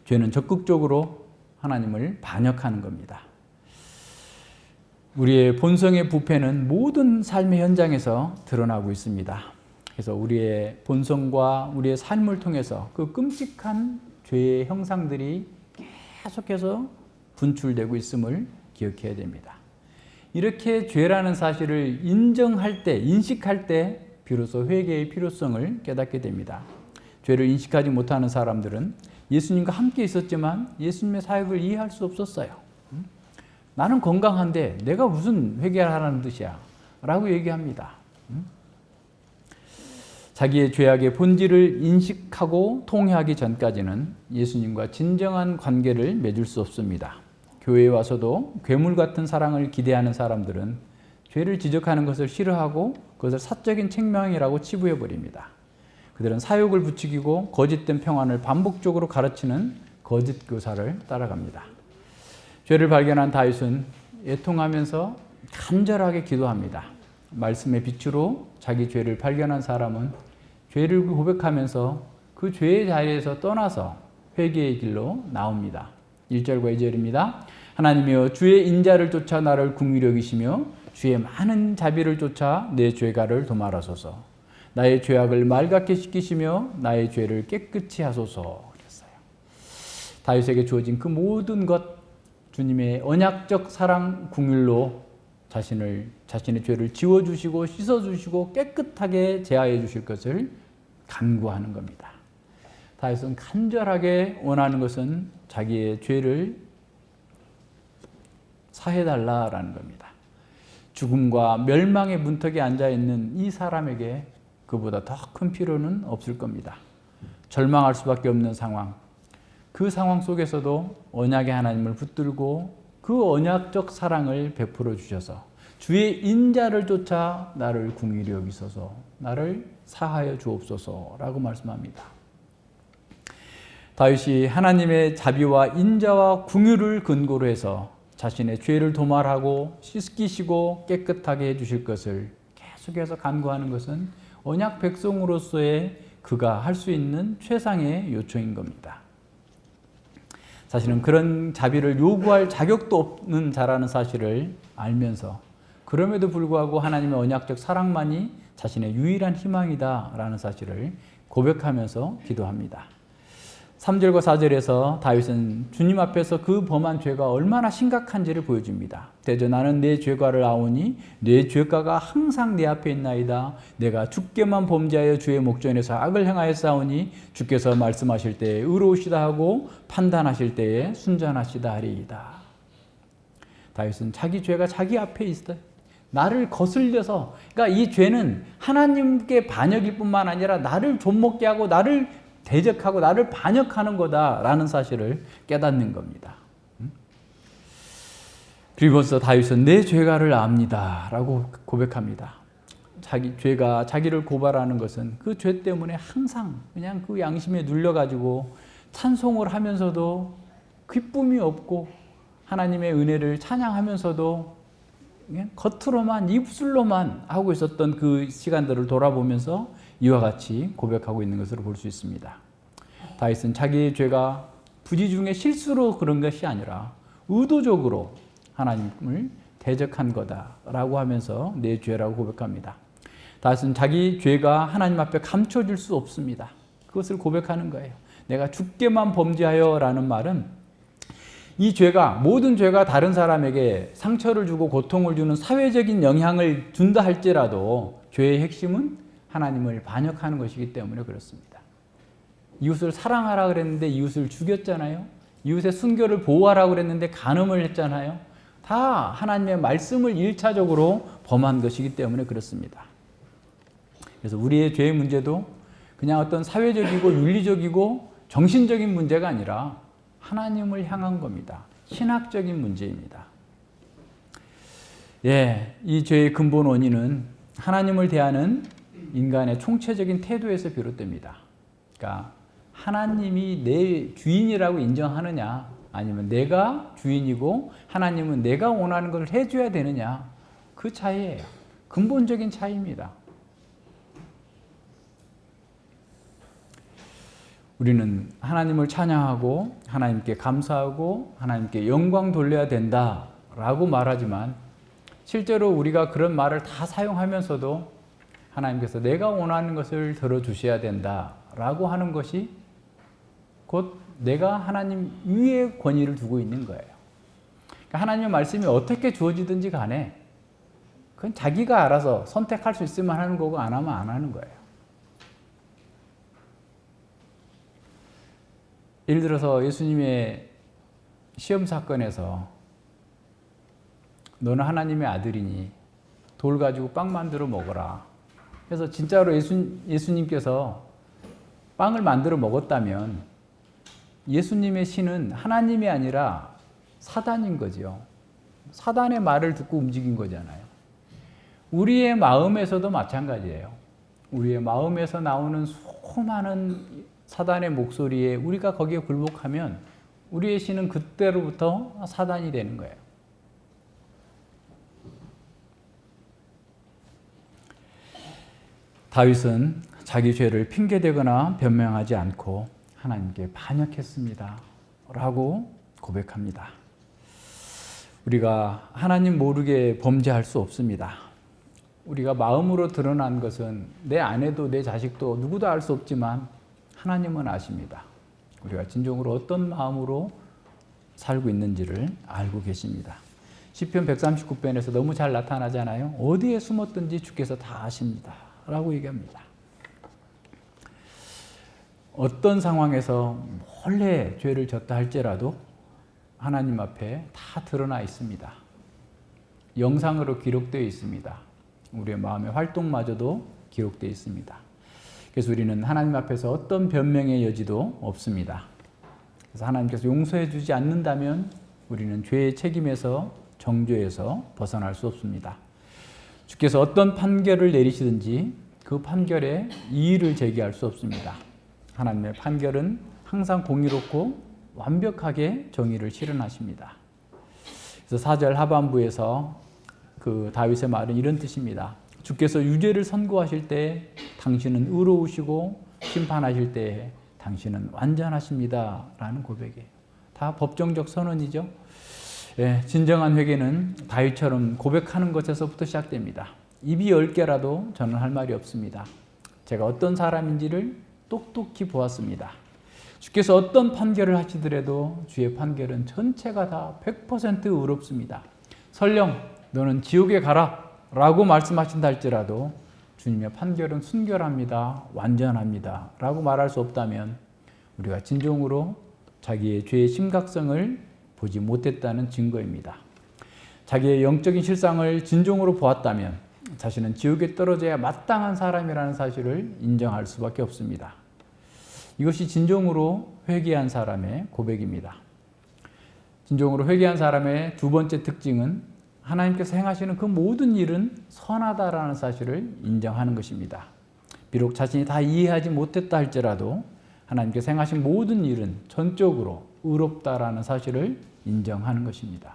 죄는 적극적으로 하나님을 반역하는 겁니다. 우리의 본성의 부패는 모든 삶의 현장에서 드러나고 있습니다. 그래서 우리의 본성과 우리의 삶을 통해서 그 끔찍한 죄의 형상들이 계속해서 분출되고 있음을 기억해야 됩니다. 이렇게 죄라는 사실을 인식할 때 비로소 회개의 필요성을 깨닫게 됩니다. 죄를 인식하지 못하는 사람들은 예수님과 함께 있었지만 예수님의 사역을 이해할 수 없었어요. 나는 건강한데 내가 무슨 회개하라는 뜻이야 라고 얘기합니다. 자기의 죄악의 본질을 인식하고 통회하기 전까지는 예수님과 진정한 관계를 맺을 수 없습니다. 교회에 와서도 괴물 같은 사랑을 기대하는 사람들은 죄를 지적하는 것을 싫어하고 그것을 사적인 책망이라고 치부해버립니다. 그들은 사욕을 부추기고 거짓된 평안을 반복적으로 가르치는 거짓 교사를 따라갑니다. 죄를 발견한 다윗은 애통하면서 간절하게 기도합니다. 말씀의 빛으로 자기 죄를 발견한 사람은 죄를 고백하면서 그 죄의 자리에서 떠나서 회개의 길로 나옵니다. 1절과 2절입니다. 하나님이여 주의 인자를 쫓아 나를 긍휼히 여기시며 주의 많은 자비를 쫓아 내 죄가를 도말하소서. 나의 죄악을 맑게 씻기시며 나의 죄를 깨끗이 하소서. 그랬어요. 다윗에게 주어진 그 모든 것, 주님의 언약적 사랑 긍휼로 자신의 죄를 지워주시고 씻어주시고 깨끗하게 제하해 주실 것을 간구하는 겁니다. 다윗은 간절하게 원하는 것은 자기의 죄를 사해달라라는 겁니다. 죽음과 멸망의 문턱에 앉아있는 이 사람에게 그보다 더 큰 필요는 없을 겁니다. 절망할 수밖에 없는 상황, 그 상황 속에서도 언약의 하나님을 붙들고 그 언약적 사랑을 베풀어 주셔서 주의 인자를 쫓아 나를 긍휼히 여기소서, 나를 사하여 주옵소서라고 말씀합니다. 다윗이 하나님의 자비와 인자와 긍휼을 근거로 해서 자신의 죄를 도말하고 씻기시고 깨끗하게 해주실 것을 계속해서 간구하는 것은 언약 백성으로서의 그가 할 수 있는 최상의 요청인 겁니다. 자신은 그런 자비를 요구할 자격도 없는 자라는 사실을 알면서 그럼에도 불구하고 하나님의 언약적 사랑만이 자신의 유일한 희망이다라는 사실을 고백하면서 기도합니다. 3절과 4절에서 다윗은 주님 앞에서 그 범한 죄가 얼마나 심각한지를 보여줍니다. 대저 나는 내 죄가를 아오니 내 죄가가 항상 내 앞에 있나이다. 내가 주께만 범죄하여 주의 목전에서 악을 행하였사오니 주께서 말씀하실 때에 의로우시다 하고 판단하실 때에 순전하시다 하리이다. 다윗은 자기 죄가 자기 앞에 있어요. 나를 거슬려서, 그러니까 이 죄는 하나님께 반역일 뿐만 아니라 나를 좀먹게 하고 나를 대적하고 나를 반역하는 거다라는 사실을 깨닫는 겁니다. 그리고서 다윗은 내 죄가를 압니다 라고 고백합니다. 죄가 자기를 고발하는 것은 그 죄 때문에 항상 그냥 그 양심에 눌려가지고 찬송을 하면서도 기쁨이 없고 하나님의 은혜를 찬양하면서도 겉으로만 입술로만 하고 있었던 그 시간들을 돌아보면서 이와 같이 고백하고 있는 것으로 볼 수 있습니다. 다윗은 자기의 죄가 부지 중에 실수로 그런 것이 아니라 의도적으로 하나님을 대적한 거다라고 하면서 내 죄라고 고백합니다. 다윗은 자기 죄가 하나님 앞에 감춰질 수 없습니다. 그것을 고백하는 거예요. 내가 죽게만 범죄하여 라는 말은 이 죄가, 모든 죄가 다른 사람에게 상처를 주고 고통을 주는 사회적인 영향을 준다 할지라도 죄의 핵심은 하나님을 반역하는 것이기 때문에 그렇습니다. 이웃을 사랑하라 그랬는데 이웃을 죽였잖아요. 이웃의 순교를 보호하라 그랬는데 간음을 했잖아요. 다 하나님의 말씀을 1차적으로 범한 것이기 때문에 그렇습니다. 그래서 우리의 죄의 문제도 그냥 어떤 사회적이고 윤리적이고 정신적인 문제가 아니라 하나님을 향한 겁니다. 신학적인 문제입니다. 이 죄의 근본 원인은 하나님을 대하는 인간의 총체적인 태도에서 비롯됩니다. 그러니까 하나님이 내 주인이라고 인정하느냐, 아니면 내가 주인이고 하나님은 내가 원하는 것을 해줘야 되느냐, 그 차이예요. 근본적인 차이입니다. 우리는 하나님을 찬양하고 하나님께 감사하고 하나님께 영광 돌려야 된다라고 말하지만 실제로 우리가 그런 말을 다 사용하면서도 하나님께서 내가 원하는 것을 들어주셔야 된다라고 하는 것이 곧 내가 하나님 위에 권위를 두고 있는 거예요. 그러니까 하나님의 말씀이 어떻게 주어지든지 간에 그건 자기가 알아서 선택할 수 있으면 하는 거고 안 하면 안 하는 거예요. 예를 들어서 예수님의 시험 사건에서 너는 하나님의 아들이니 돌 가지고 빵 만들어 먹어라. 그래서 진짜로 예수님께서 빵을 만들어 먹었다면 예수님의 신은 하나님이 아니라 사단인 거죠. 사단의 말을 듣고 움직인 거잖아요. 우리의 마음에서도 마찬가지예요. 우리의 마음에서 나오는 수많은 사단의 목소리에 우리가 거기에 굴복하면 우리의 신은 그때로부터 사단이 되는 거예요. 다윗은 자기 죄를 핑계대거나 변명하지 않고 하나님께 반역했습니다 라고 고백합니다. 우리가 하나님 모르게 범죄할 수 없습니다. 우리가 마음으로 드러난 것은 내 아내도 내 자식도 누구도 알 수 없지만 하나님은 아십니다. 우리가 진정으로 어떤 마음으로 살고 있는지를 알고 계십니다. 시편 139편에서 너무 잘 나타나잖아요. 어디에 숨었든지 주께서 다 아십니다 라고 얘기합니다. 어떤 상황에서 몰래 죄를 졌다 할지라도 하나님 앞에 다 드러나 있습니다. 영상으로 기록되어 있습니다. 우리의 마음의 활동마저도 기록되어 있습니다. 그래서 우리는 하나님 앞에서 어떤 변명의 여지도 없습니다. 그래서 하나님께서 용서해 주지 않는다면 우리는 죄의 책임에서 정죄에서 벗어날 수 없습니다. 주께서 어떤 판결을 내리시든지 그 판결에 이의를 제기할 수 없습니다. 하나님의 판결은 항상 공의롭고 완벽하게 정의를 실현하십니다. 그래서 4절 하반부에서 그 다윗의 말은 이런 뜻입니다. 주께서 유죄를 선고하실 때 당신은 의로우시고 심판하실 때 당신은 완전하십니다 라는 고백이에요. 다 법정적 선언이죠. 진정한 회개는 다윗처럼 고백하는 것에서부터 시작됩니다. 입이 10개라도 저는 할 말이 없습니다. 제가 어떤 사람인지를 똑똑히 보았습니다. 주께서 어떤 판결을 하시더라도 주의 판결은 전체가 다 100% 의롭습니다. 설령 너는 지옥에 가라 라고 말씀하신다 할지라도 주님의 판결은 순결합니다. 완전합니다. 라고 말할 수 없다면 우리가 진정으로 자기의 죄의 심각성을 보지 못했다는 증거입니다. 자기의 영적인 실상을 진정으로 보았다면 자신은 지옥에 떨어져야 마땅한 사람이라는 사실을 인정할 수밖에 없습니다. 이것이 진정으로 회개한 사람의 고백입니다. 진정으로 회개한 사람의 두 번째 특징은 하나님께서 행하시는 그 모든 일은 선하다라는 사실을 인정하는 것입니다. 비록 자신이 다 이해하지 못했다 할지라도 하나님께서 행하신 모든 일은 전적으로 의롭다라는 사실을 인정하는 것입니다.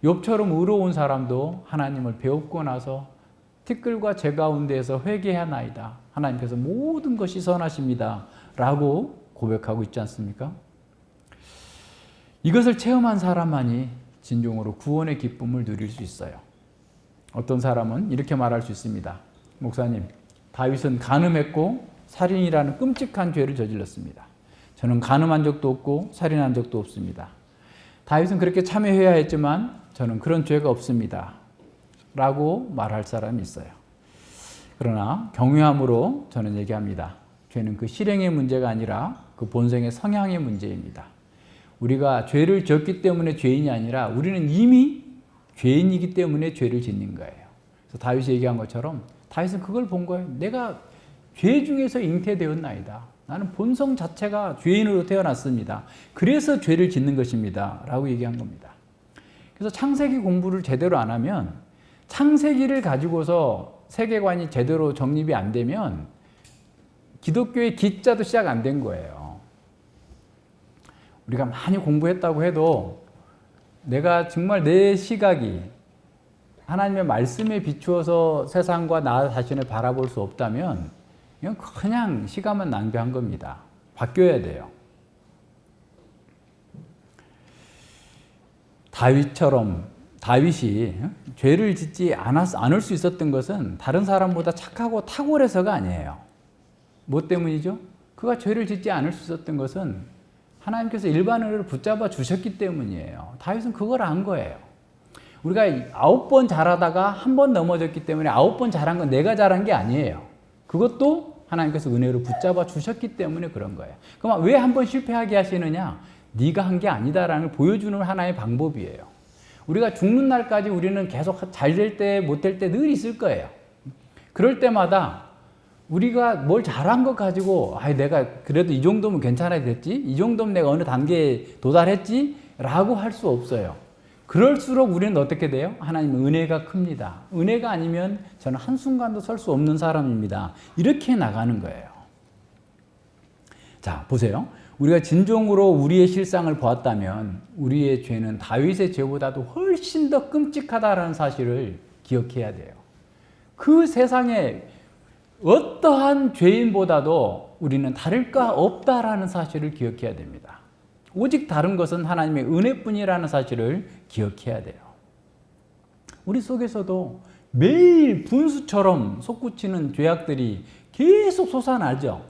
욥처럼 의로운 사람도 하나님을 배웠고 나서 티끌과 재 가운데에서 회개하나이다. 하나님께서 모든 것이 선하십니다. 라고 고백하고 있지 않습니까? 이것을 체험한 사람만이 진정으로 구원의 기쁨을 누릴 수 있어요. 어떤 사람은 이렇게 말할 수 있습니다. 목사님, 다윗은 간음했고 살인이라는 끔찍한 죄를 저질렀습니다. 저는 간음한 적도 없고 살인한 적도 없습니다. 다윗은 그렇게 참회해야 했지만 저는 그런 죄가 없습니다. 라고 말할 사람이 있어요. 그러나 경외함으로 저는 얘기합니다. 죄는 그 실행의 문제가 아니라 그 본성의 성향의 문제입니다. 우리가 죄를 지었기 때문에 죄인이 아니라 우리는 이미 죄인이기 때문에 죄를 짓는 거예요. 그래서 다윗이 얘기한 것처럼 다윗은 그걸 본 거예요. 내가 죄 중에서 잉태되었나이다. 나는 본성 자체가 죄인으로 태어났습니다. 그래서 죄를 짓는 것입니다. 라고 얘기한 겁니다. 그래서 창세기 공부를 제대로 안 하면 창세기를 가지고서 세계관이 제대로 정립이 안 되면 기독교의 기자도 시작 안 된 거예요. 우리가 많이 공부했다고 해도 내가 정말 내 시각이 하나님의 말씀에 비추어서 세상과 나 자신을 바라볼 수 없다면 그냥 시간만 낭비한 겁니다. 바뀌어야 돼요. 다윗이 죄를 짓지 않을 수 있었던 것은 다른 사람보다 착하고 탁월해서가 아니에요. 뭐 때문이죠? 그가 죄를 짓지 않을 수 있었던 것은 하나님께서 일반 은혜를 붙잡아 주셨기 때문이에요. 다윗은 그걸 안 거예요. 우리가 9번 잘하다가 한 번 넘어졌기 때문에 9번 잘한 건 내가 잘한 게 아니에요. 그것도 하나님께서 은혜로 붙잡아 주셨기 때문에 그런 거예요. 그럼 왜 한 번 실패하게 하시느냐? 네가 한 게 아니다라는 걸 보여주는 하나의 방법이에요. 우리가 죽는 날까지 우리는 계속 잘 될 때, 못 될 때 늘 있을 거예요. 그럴 때마다 우리가 뭘 잘한 것 가지고 내가 그래도 이 정도면 괜찮아야 됐지? 이 정도면 내가 어느 단계에 도달했지? 라고 할 수 없어요. 그럴수록 우리는 어떻게 돼요? 하나님 은혜가 큽니다. 은혜가 아니면 저는 한순간도 설 수 없는 사람입니다. 이렇게 나가는 거예요. 자, 보세요. 우리가 진정으로 우리의 실상을 보았다면 우리의 죄는 다윗의 죄보다도 훨씬 더 끔찍하다는 사실을 기억해야 돼요. 그 세상에 어떠한 죄인보다도 우리는 다를 바 없다라는 사실을 기억해야 됩니다. 오직 다른 것은 하나님의 은혜뿐이라는 사실을 기억해야 돼요. 우리 속에서도 매일 분수처럼 솟구치는 죄악들이 계속 솟아나죠.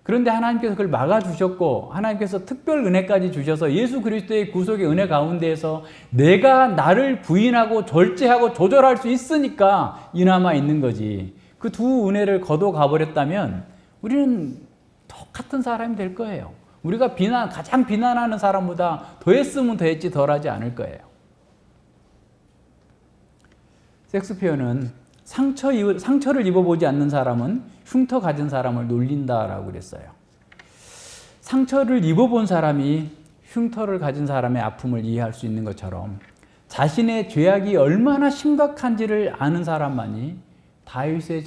그런데 하나님께서 그걸 막아주셨고 하나님께서 특별 은혜까지 주셔서 예수 그리스도의 구속의 은혜 가운데에서 내가 나를 부인하고 절제하고 조절할 수 있으니까 이나마 있는 거지. 그 두 은혜를 거둬 가버렸다면 우리는 똑같은 사람이 될 거예요. 우리가 가장 비난하는 사람보다 더했으면 더했지 덜하지 않을 거예요. 섹스피어는 상처를 입어보지 않는 사람은 흉터 가진 사람을 놀린다라고 그랬어요. 상처를 입어본 사람이 흉터를 가진 사람의 아픔을 이해할 수 있는 것처럼 자신의 죄악이 얼마나 심각한지를 아는 사람만이 다윗의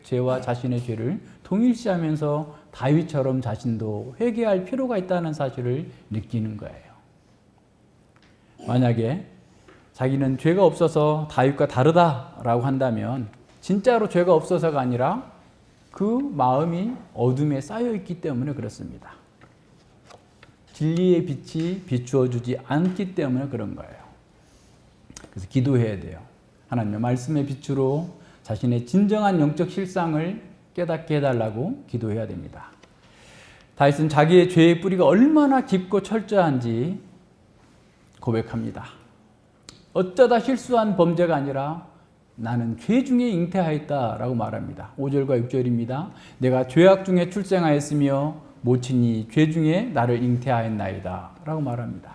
죄와 자신의 죄를 동일시하면서 다윗처럼 자신도 회개할 필요가 있다는 사실을 느끼는 거예요. 만약에 자기는 죄가 없어서 다윗과 다르다라고 한다면 진짜로 죄가 없어서가 아니라 그 마음이 어둠에 쌓여있기 때문에 그렇습니다. 진리의 빛이 비추어주지 않기 때문에 그런 거예요. 그래서 기도해야 돼요. 하나님의 말씀의 빛으로 자신의 진정한 영적 실상을 깨닫게 해달라고 기도해야 됩니다. 다윗은 자기의 죄의 뿌리가 얼마나 깊고 철저한지 고백합니다. 어쩌다 실수한 범죄가 아니라 나는 죄 중에 잉태하였다라고 말합니다. 5절과 6절입니다. 내가 죄악 중에 출생하였으며 모친이 죄 중에 나를 잉태하였나이다 라고 말합니다.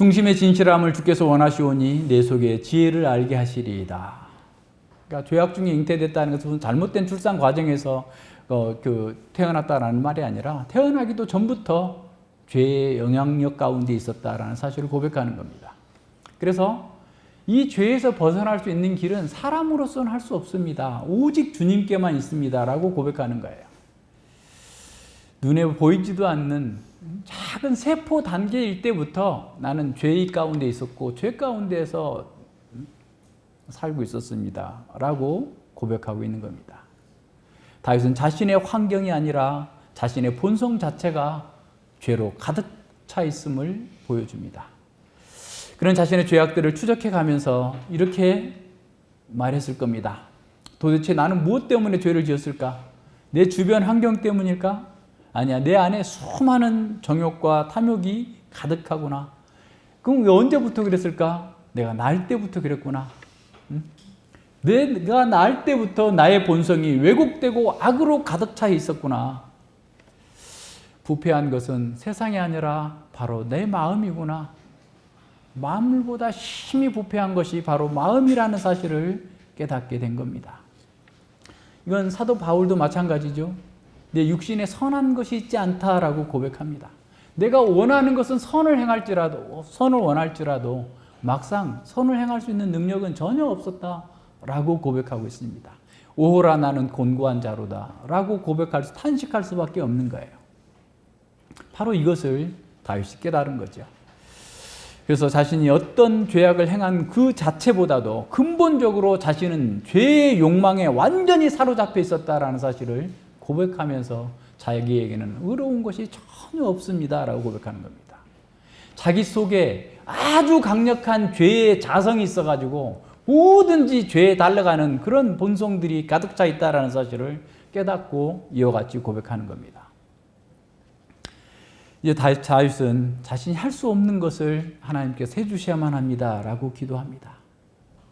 중심의 진실함을 주께서 원하시오니 내 속에 지혜를 알게 하시리이다. 그러니까 죄악 중에 잉태됐다는 것은 잘못된 출산 과정에서 태어났다라는 말이 아니라 태어나기도 전부터 죄의 영향력 가운데 있었다라는 사실을 고백하는 겁니다. 그래서 이 죄에서 벗어날 수 있는 길은 사람으로서는 할 수 없습니다. 오직 주님께만 있습니다라고 고백하는 거예요. 눈에 보이지도 않는 작은 세포 단계일 때부터 나는 죄의 가운데 있었고 죄 가운데에서 살고 있었습니다 라고 고백하고 있는 겁니다. 다윗은 자신의 환경이 아니라 자신의 본성 자체가 죄로 가득 차 있음을 보여줍니다. 그런 자신의 죄악들을 추적해 가면서 이렇게 말했을 겁니다. 도대체 나는 무엇 때문에 죄를 지었을까? 내 주변 환경 때문일까? 아니야, 내 안에 수많은 정욕과 탐욕이 가득하구나. 그럼 왜 언제부터 그랬을까? 내가 날 때부터 그랬구나. 내가 날 때부터 나의 본성이 왜곡되고 악으로 가득 차 있었구나. 부패한 것은 세상이 아니라 바로 내 마음이구나. 만물보다 심히 부패한 것이 바로 마음이라는 사실을 깨닫게 된 겁니다. 이건 사도 바울도 마찬가지죠. 내 육신에 선한 것이 있지 않다라고 고백합니다. 내가 원하는 것은 선을 원할지라도 막상 선을 행할 수 있는 능력은 전혀 없었다라고 고백하고 있습니다. 오호라 나는 곤고한 자로다라고 탄식할 수밖에 없는 거예요. 바로 이것을 다윗이 깨달은 거죠. 그래서 자신이 어떤 죄악을 행한 그 자체보다도 근본적으로 자신은 죄의 욕망에 완전히 사로잡혀 있었다라는 사실을 고백하면서 자기에게는 의로운 것이 전혀 없습니다라고 고백하는 겁니다. 자기 속에 아주 강력한 죄의 자성이 있어가지고 뭐든지 죄에 달려가는 그런 본성들이 가득 차 있다라는 사실을 깨닫고 이와 같이 고백하는 겁니다. 이제 다윗은 자신이 할 수 없는 것을 하나님께서 해주셔야만 합니다라고 기도합니다.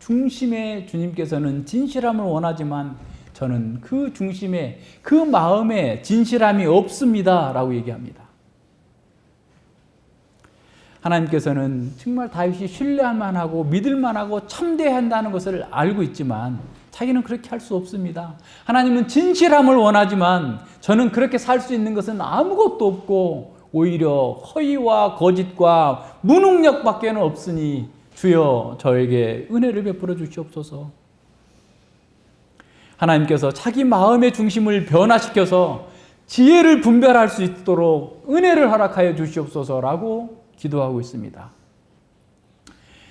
중심의 주님께서는 진실함을 원하지만 저는 그 중심에 그 마음에 진실함이 없습니다라고 얘기합니다. 하나님께서는 정말 다윗이 신뢰할 만하고 믿을 만하고 참돼야 한다는 것을 알고 있지만 자기는 그렇게 할 수 없습니다. 하나님은 진실함을 원하지만 저는 그렇게 살 수 있는 것은 아무것도 없고 오히려 허위와 거짓과 무능력밖에는 없으니 주여 저에게 은혜를 베풀어 주시옵소서. 하나님께서 자기 마음의 중심을 변화시켜서 지혜를 분별할 수 있도록 은혜를 허락하여 주시옵소서라고 기도하고 있습니다.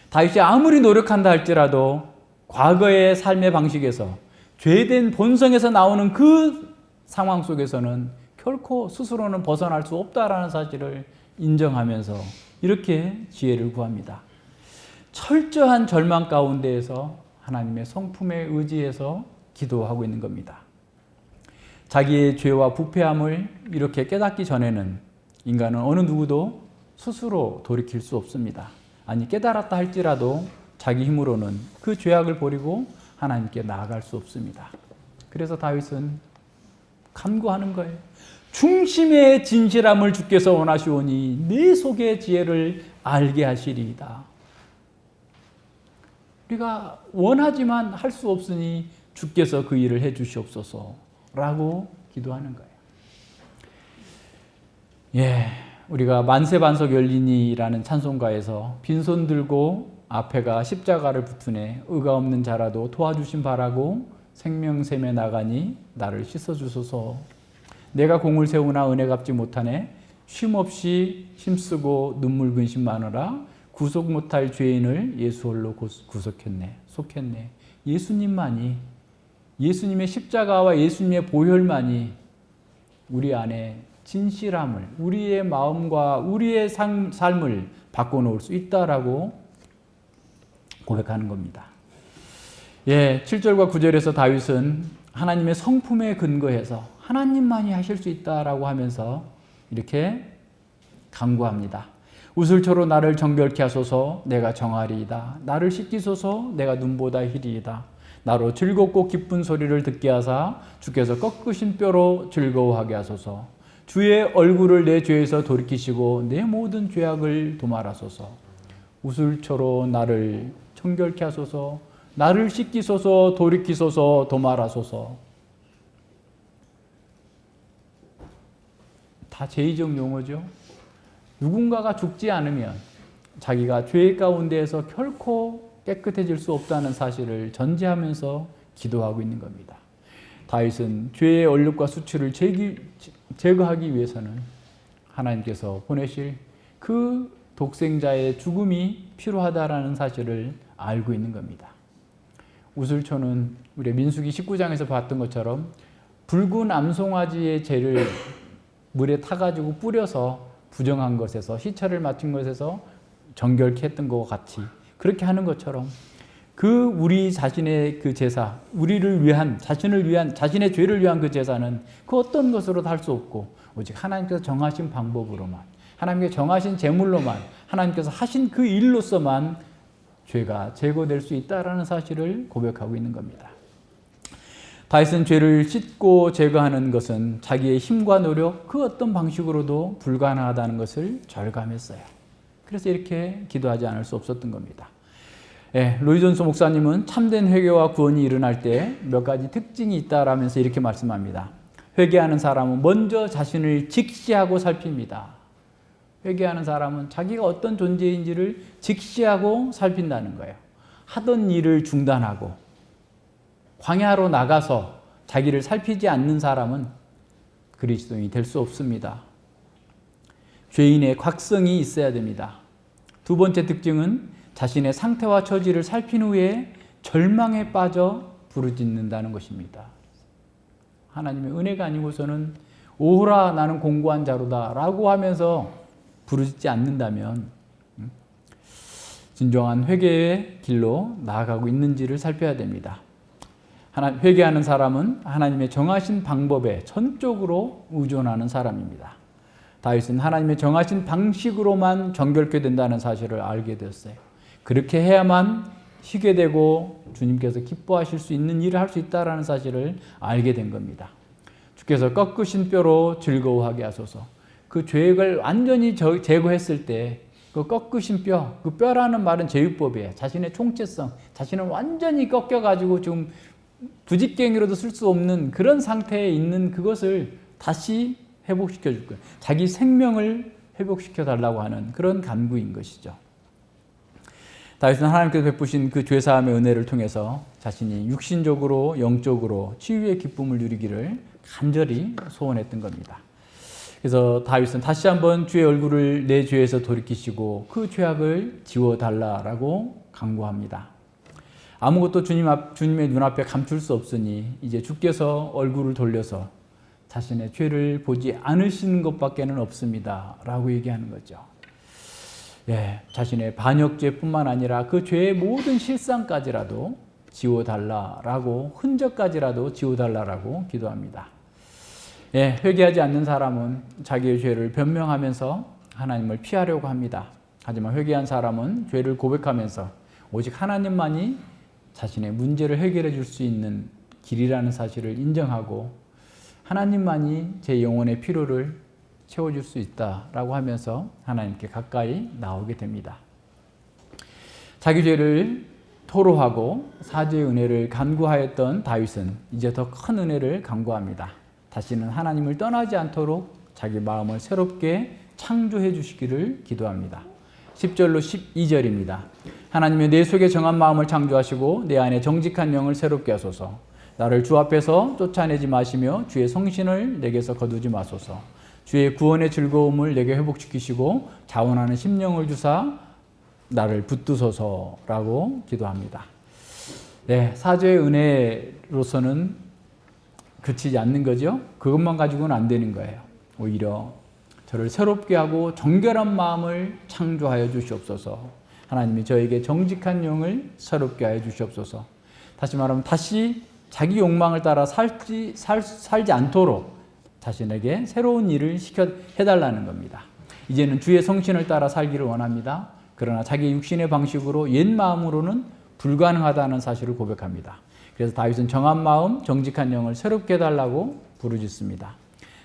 다윗이 아무리 노력한다 할지라도 과거의 삶의 방식에서 죄된 본성에서 나오는 그 상황 속에서는 결코 스스로는 벗어날 수 없다라는 사실을 인정하면서 이렇게 지혜를 구합니다. 철저한 절망 가운데에서 하나님의 성품에 의지해서 기도하고 있는 겁니다. 자기의 죄와 부패함을 이렇게 깨닫기 전에는 인간은 어느 누구도 스스로 돌이킬 수 없습니다. 아니 깨달았다 할지라도 자기 힘으로는 그 죄악을 버리고 하나님께 나아갈 수 없습니다. 그래서 다윗은 간구하는 거예요. 중심의 진실함을 주께서 원하시오니 내 속의 지혜를 알게 하시리이다. 우리가 원하지만 할 수 없으니 주께서 그 일을 해 주시옵소서라고 기도하는 거예요. 우리가 만세반석 열리니라는 찬송가에서 빈손 들고 앞에가 십자가를 붙으네 의가 없는 자라도 도와주심 바라고 생명샘에 나가니 나를 씻어주소서. 내가 공을 세우나 은혜 갚지 못하네 쉼없이 힘쓰고 눈물 근심 많으라 구속 못할 죄인을 예수 홀로 속했네. 예수님만이, 예수님의 십자가와 예수님의 보혈만이 우리 안에 진실함을, 우리의 마음과 우리의 삶을 바꿔놓을 수 있다라고 고백하는 겁니다. 7절과 9절에서 다윗은 하나님의 성품에 근거해서 하나님만이 하실 수 있다라고 하면서 이렇게 간구합니다. 우슬초로 나를 정결케 하소서. 내가 정하리이다. 나를 씻기소서. 내가 눈보다 희리이다. 나로 즐겁고 기쁜 소리를 듣게 하사 주께서 꺾으신 뼈로 즐거워하게 하소서. 주의 얼굴을 내 죄에서 돌이키시고 내 모든 죄악을 도말하소서. 우슬초로 나를 청결케 하소서. 나를 씻기소서. 돌이키소서. 도말하소서. 다 제의적 용어죠. 누군가가 죽지 않으면 자기가 죄 가운데에서 결코 깨끗해질 수 없다는 사실을 전제하면서 기도하고 있는 겁니다. 다윗은 죄의 얼룩과 수치를 제거하기 위해서는 하나님께서 보내실 그 독생자의 죽음이 필요하다라는 사실을 알고 있는 겁니다. 우슬초는 우리 민수기 19장에서 봤던 것처럼 붉은 암송아지의 재를 물에 타가지고 뿌려서 부정한 것에서 시체를 맞춘 것에서 정결케 했던 것과 같이 그렇게 하는 것처럼 그 우리 자신의 그 제사, 우리를 위한, 자신을 위한, 자신의 죄를 위한 그 제사는 그 어떤 것으로도 할 수 없고 오직 하나님께서 정하신 방법으로만, 하나님께서 정하신 제물로만, 하나님께서 하신 그 일로서만 죄가 제거될 수 있다라는 사실을 고백하고 있는 겁니다. 다윗은 죄를 씻고 제거하는 것은 자기의 힘과 노력 그 어떤 방식으로도 불가능하다는 것을 절감했어요. 그래서 이렇게 기도하지 않을 수 없었던 겁니다. 로이 존스 목사님은 참된 회개와 구원이 일어날 때 몇 가지 특징이 있다라면서 이렇게 말씀합니다. 회개하는 사람은 먼저 자신을 직시하고 살핍니다. 회개하는 사람은 자기가 어떤 존재인지를 직시하고 살핀다는 거예요. 하던 일을 중단하고 광야로 나가서 자기를 살피지 않는 사람은 그리스도인이 될 수 없습니다. 죄인의 곽성이 있어야 됩니다. 두 번째 특징은 자신의 상태와 처지를 살핀 후에 절망에 빠져 부르짖는다는 것입니다. 하나님의 은혜가 아니고서는 오호라 나는 공고한 자로다 라고 하면서 부르짖지 않는다면 진정한 회개의 길로 나아가고 있는지를 살펴야 됩니다. 회개하는 사람은 하나님의 정하신 방법에 전적으로 의존하는 사람입니다. 다윗은 하나님의 정하신 방식으로만 정결케 된다는 사실을 알게 되었어요. 그렇게 해야만 쉬게 되고 주님께서 기뻐하실 수 있는 일을 할 수 있다는 사실을 알게 된 겁니다. 주께서 꺾으신 뼈로 즐거워하게 하소서. 그 죄악을 완전히 제거했을 때 그 꺾으신 뼈, 그 뼈라는 말은 제육법이에요. 자신의 총체성, 자신을 완전히 꺾여가지고 지금 부직갱이로도 쓸 수 없는 그런 상태에 있는 그것을 다시 회복시켜 줄 거예요. 자기 생명을 회복시켜 달라고 하는 그런 간구인 것이죠. 다윗은 하나님께서 베푸신 그 죄사함의 은혜를 통해서 자신이 육신적으로 영적으로 치유의 기쁨을 누리기를 간절히 소원했던 겁니다. 그래서 다윗은 다시 한번 주의 얼굴을 내 죄에서 돌이키시고 그 죄악을 지워달라라고 간구합니다. 아무것도 주님의 눈앞에 감출 수 없으니 이제 주께서 얼굴을 돌려서 자신의 죄를 보지 않으시는 것밖에는 없습니다 라고 얘기하는 거죠. 자신의 반역죄뿐만 아니라 그 죄의 모든 실상까지라도 지워달라라고, 흔적까지라도 지워달라라고 기도합니다. 회개하지 않는 사람은 자기의 죄를 변명하면서 하나님을 피하려고 합니다. 하지만 회개한 사람은 죄를 고백하면서 오직 하나님만이 자신의 문제를 해결해 줄 수 있는 길이라는 사실을 인정하고 하나님만이 제 영혼의 필요를 채워줄 수 있다라고 하면서 하나님께 가까이 나오게 됩니다. 자기 죄를 토로하고 사죄의 은혜를 간구하였던 다윗은 이제 더 큰 은혜를 간구합니다. 다시는 하나님을 떠나지 않도록 자기 마음을 새롭게 창조해 주시기를 기도합니다. 10절로 12절입니다. 하나님의 내 속에 정한 마음을 창조하시고 내 안에 정직한 영을 새롭게 하소서. 나를 주 앞에서 쫓아내지 마시며 주의 성신을 내게서 거두지 마소서. 주의 구원의 즐거움을 내게 회복시키시고 자원하는 심령을 주사 나를 붙드소서라고 기도합니다. 사죄의 은혜로서는 그치지 않는 거죠. 그것만 가지고는 안 되는 거예요. 오히려 저를 새롭게 하고 정결한 마음을 창조하여 주시옵소서. 하나님이 저에게 정직한 영을 새롭게 하여 주시옵소서. 다시 말하면 다시 자기 욕망을 따라 살지 않도록 자신에게 새로운 일을 해달라는 겁니다. 이제는 주의 성신을 따라 살기를 원합니다. 그러나 자기 육신의 방식으로 옛 마음으로는 불가능하다는 사실을 고백합니다. 그래서 다윗은 정한 마음, 정직한 영을 새롭게 해달라고 부르짖습니다.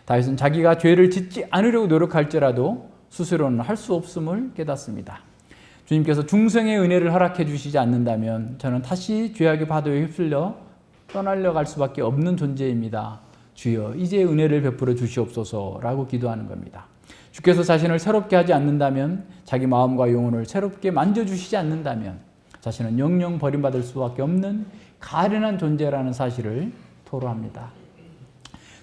다윗은 자기가 죄를 짓지 않으려고 노력할지라도 스스로는 할 수 없음을 깨닫습니다. 주님께서 중생의 은혜를 허락해 주시지 않는다면 저는 다시 죄악의 바다에 휩쓸려 떠날려 갈 수밖에 없는 존재입니다. 주여 이제 은혜를 베풀어 주시옵소서라고 기도하는 겁니다. 주께서 자신을 새롭게 하지 않는다면, 자기 마음과 영혼을 새롭게 만져주시지 않는다면 자신은 영영 버림받을 수밖에 없는 가련한 존재라는 사실을 토로합니다.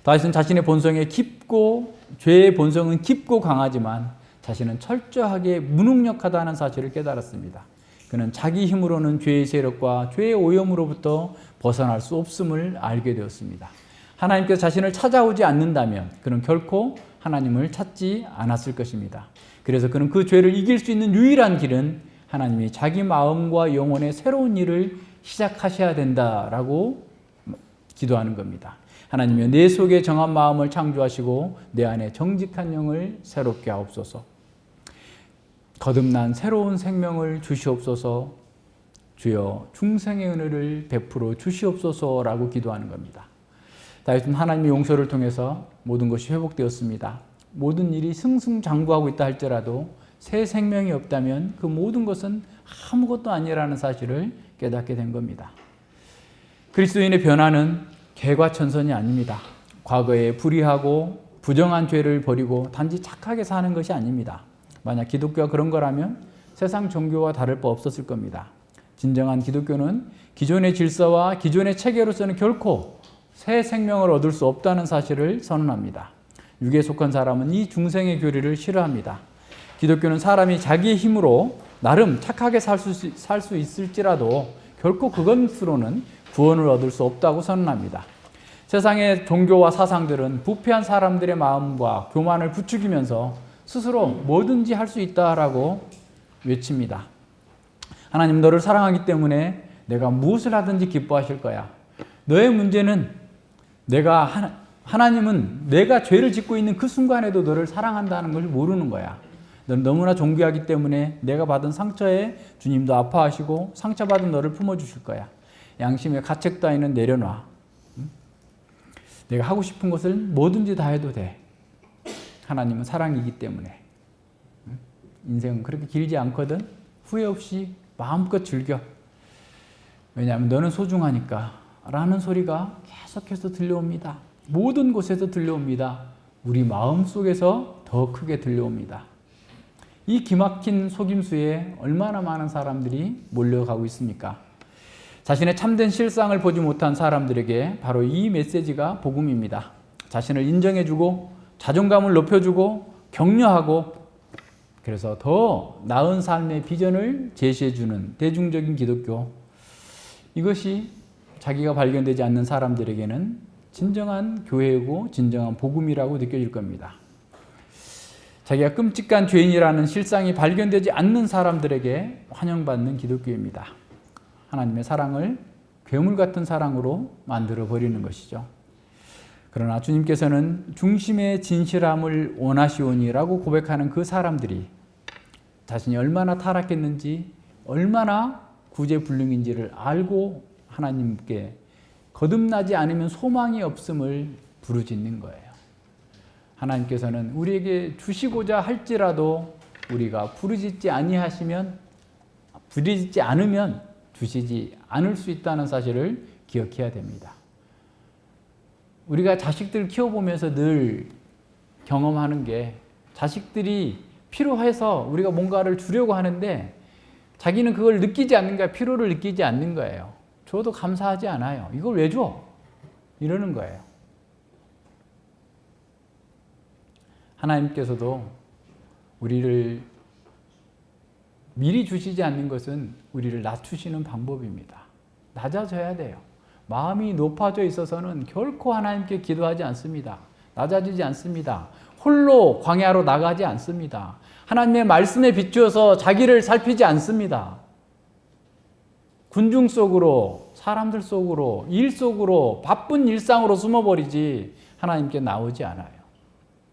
다윗은 자신의 본성에 깊고, 죄의 본성은 깊고 강하지만 자신은 철저하게 무능력하다는 사실을 깨달았습니다. 그는 자기 힘으로는 죄의 세력과 죄의 오염으로부터 벗어날 수 없음을 알게 되었습니다. 하나님께서 자신을 찾아오지 않는다면 그는 결코 하나님을 찾지 않았을 것입니다. 그래서 그는 그 죄를 이길 수 있는 유일한 길은 하나님이 자기 마음과 영혼의 새로운 일을 시작하셔야 된다라고 기도하는 겁니다. 하나님이여 내 속에 정한 마음을 창조하시고 내 안에 정직한 영을 새롭게 하옵소서. 거듭난 새로운 생명을 주시옵소서. 주여 중생의 은혜를 베풀어 주시옵소서라고 기도하는 겁니다. 다윗은 하나님의 용서를 통해서 모든 것이 회복되었습니다. 모든 일이 승승장구하고 있다 할지라도 새 생명이 없다면 그 모든 것은 아무것도 아니라는 사실을 깨닫게 된 겁니다. 그리스도인의 변화는 개과천선이 아닙니다. 과거에 불의하고 부정한 죄를 버리고 단지 착하게 사는 것이 아닙니다. 만약 기독교가 그런 거라면 세상 종교와 다를 바 없었을 겁니다. 진정한 기독교는 기존의 질서와 기존의 체계로서는 결코 새 생명을 얻을 수 없다는 사실을 선언합니다. 육에 속한 사람은 이 중생의 교리를 싫어합니다. 기독교는 사람이 자기의 힘으로 나름 착하게 살 수 있을지라도 결코 그것으로는 구원을 얻을 수 없다고 선언합니다. 세상의 종교와 사상들은 부패한 사람들의 마음과 교만을 부추기면서 스스로 뭐든지 할 수 있다라고 외칩니다. 하나님 너를 사랑하기 때문에 내가 무엇을 하든지 기뻐하실 거야. 너의 문제는 하나님은 내가 죄를 짓고 있는 그 순간에도 너를 사랑한다는 걸 모르는 거야. 너는 너무나 존귀하기 때문에 내가 받은 상처에 주님도 아파하시고 상처받은 너를 품어주실 거야. 양심의 가책 따위는 내려놔. 내가 하고 싶은 것을 뭐든지 다 해도 돼. 하나님은 사랑이기 때문에. 인생은 그렇게 길지 않거든. 후회 없이 마음껏 즐겨. 왜냐하면 너는 소중하니까 라는 소리가 계속해서 들려옵니다. 모든 곳에서 들려옵니다. 우리 마음속에서 더 크게 들려옵니다. 이 기막힌 속임수에 얼마나 많은 사람들이 몰려가고 있습니까? 자신의 참된 실상을 보지 못한 사람들에게 바로 이 메시지가 복음입니다. 자신을 인정해주고 자존감을 높여주고 격려하고 그래서 더 나은 삶의 비전을 제시해주는 대중적인 기독교, 이것이 자기가 발견되지 않는 사람들에게는 진정한 교회이고 진정한 복음이라고 느껴질 겁니다. 자기가 끔찍한 죄인이라는 실상이 발견되지 않는 사람들에게 환영받는 기독교입니다. 하나님의 사랑을 괴물 같은 사랑으로 만들어 버리는 것이죠. 그러나 주님께서는 중심의 진실함을 원하시오니라고 고백하는 그 사람들이 자신이 얼마나 타락했는지, 얼마나 구제불능인지를 알고 하나님께 거듭나지 않으면 소망이 없음을 부르짖는 거예요. 하나님께서는 우리에게 주시고자 할지라도 우리가 부르짖지 않으면 주시지 않을 수 있다는 사실을 기억해야 됩니다. 우리가 자식들 키워보면서 늘 경험하는 게, 자식들이 필요해서 우리가 뭔가를 주려고 하는데 자기는 그걸 느끼지 않는 거야. 필요를 느끼지 않는 거예요. 줘도 감사하지 않아요. 이걸 왜 줘? 이러는 거예요. 하나님께서도 우리를 미리 주시지 않는 것은 우리를 낮추시는 방법입니다. 낮아져야 돼요. 마음이 높아져 있어서는 결코 하나님께 기도하지 않습니다. 낮아지지 않습니다. 홀로 광야로 나가지 않습니다. 하나님의 말씀에 비추어서 자기를 살피지 않습니다. 군중 속으로, 사람들 속으로, 일 속으로, 바쁜 일상으로 숨어버리지 하나님께 나오지 않아요.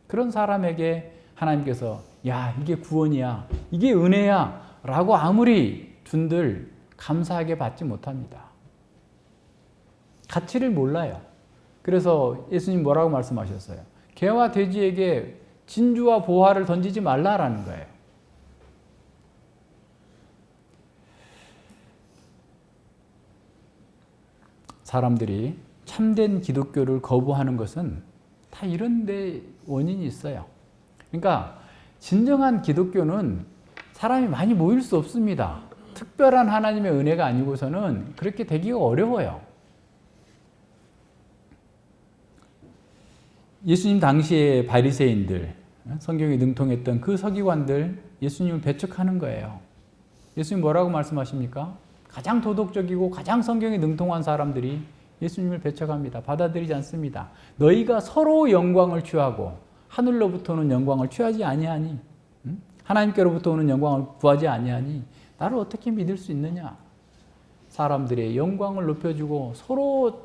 그런 사람에게 하나님께서 야, 이게 구원이야, 이게 은혜야 라고 아무리 준들 감사하게 받지 못합니다. 가치를 몰라요. 그래서 예수님 뭐라고 말씀하셨어요? 개와 돼지에게 진주와 보화를 던지지 말라라는 거예요. 사람들이 참된 기독교를 거부하는 것은 다 이런 데 원인이 있어요. 그러니까 진정한 기독교는 사람이 많이 모일 수 없습니다. 특별한 하나님의 은혜가 아니고서는 그렇게 되기가 어려워요. 예수님 당시의 바리새인들, 성경에 능통했던 그 서기관들 예수님을 배척하는 거예요. 예수님 뭐라고 말씀하십니까? 가장 도덕적이고 가장 성경에 능통한 사람들이 예수님을 배척합니다. 받아들이지 않습니다. 너희가 서로 영광을 취하고 하늘로부터 오는 영광을 취하지 아니하니, 하나님께로부터 오는 영광을 구하지 아니하니 나를 어떻게 믿을 수 있느냐? 사람들의 영광을 높여주고 서로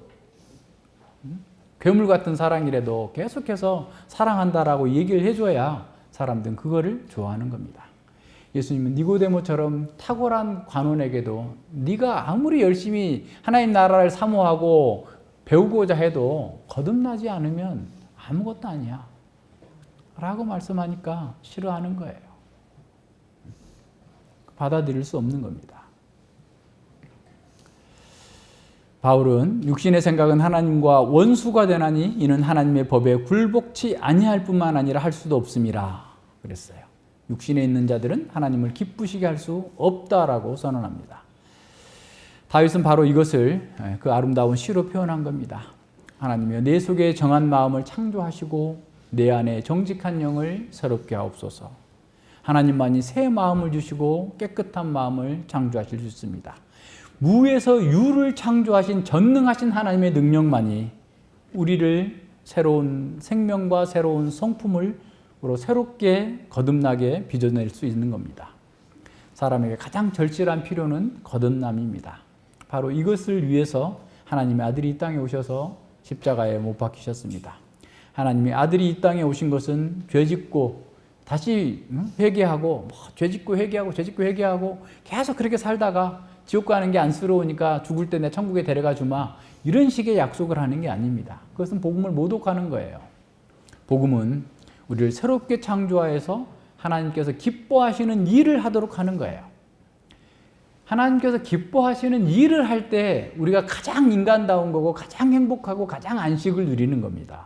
괴물 같은 사랑이라도 계속해서 사랑한다라고 얘기를 해줘야 사람들은 그거를 좋아하는 겁니다. 예수님은 니고데모처럼 탁월한 관원에게도 네가 아무리 열심히 하나님 나라를 사모하고 배우고자 해도 거듭나지 않으면 아무것도 아니야 라고 말씀하니까 싫어하는 거예요. 받아들일 수 없는 겁니다. 바울은 육신의 생각은 하나님과 원수가 되나니 이는 하나님의 법에 굴복치 아니할 뿐만 아니라 할 수도 없음이라 그랬어요. 육신에 있는 자들은 하나님을 기쁘시게 할 수 없다라고 선언합니다. 다윗은 바로 이것을 그 아름다운 시로 표현한 겁니다. 하나님이여 내 속에 정한 마음을 창조하시고 내 안에 정직한 영을 새롭게 하옵소서. 하나님만이 새 마음을 주시고 깨끗한 마음을 창조하실 수 있습니다. 무에서 유를 창조하신 전능하신 하나님의 능력만이 우리를 새로운 생명과 새로운 성품으로 새롭게 거듭나게 빚어낼 수 있는 겁니다. 사람에게 가장 절실한 필요는 거듭남입니다. 바로 이것을 위해서 하나님의 아들이 이 땅에 오셔서 십자가에 못 박히셨습니다. 하나님의 아들이 이 땅에 오신 것은 죄짓고 다시 회개하고 죄짓고 회개하고 계속 그렇게 살다가 지옥 가는 게 안쓰러우니까 죽을 때 내 천국에 데려가 주마 이런 식의 약속을 하는 게 아닙니다. 그것은 복음을 모독하는 거예요. 복음은 우리를 새롭게 창조하여서 하나님께서 기뻐하시는 일을 하도록 하는 거예요. 하나님께서 기뻐하시는 일을 할 때 우리가 가장 인간다운 거고 가장 행복하고 가장 안식을 누리는 겁니다.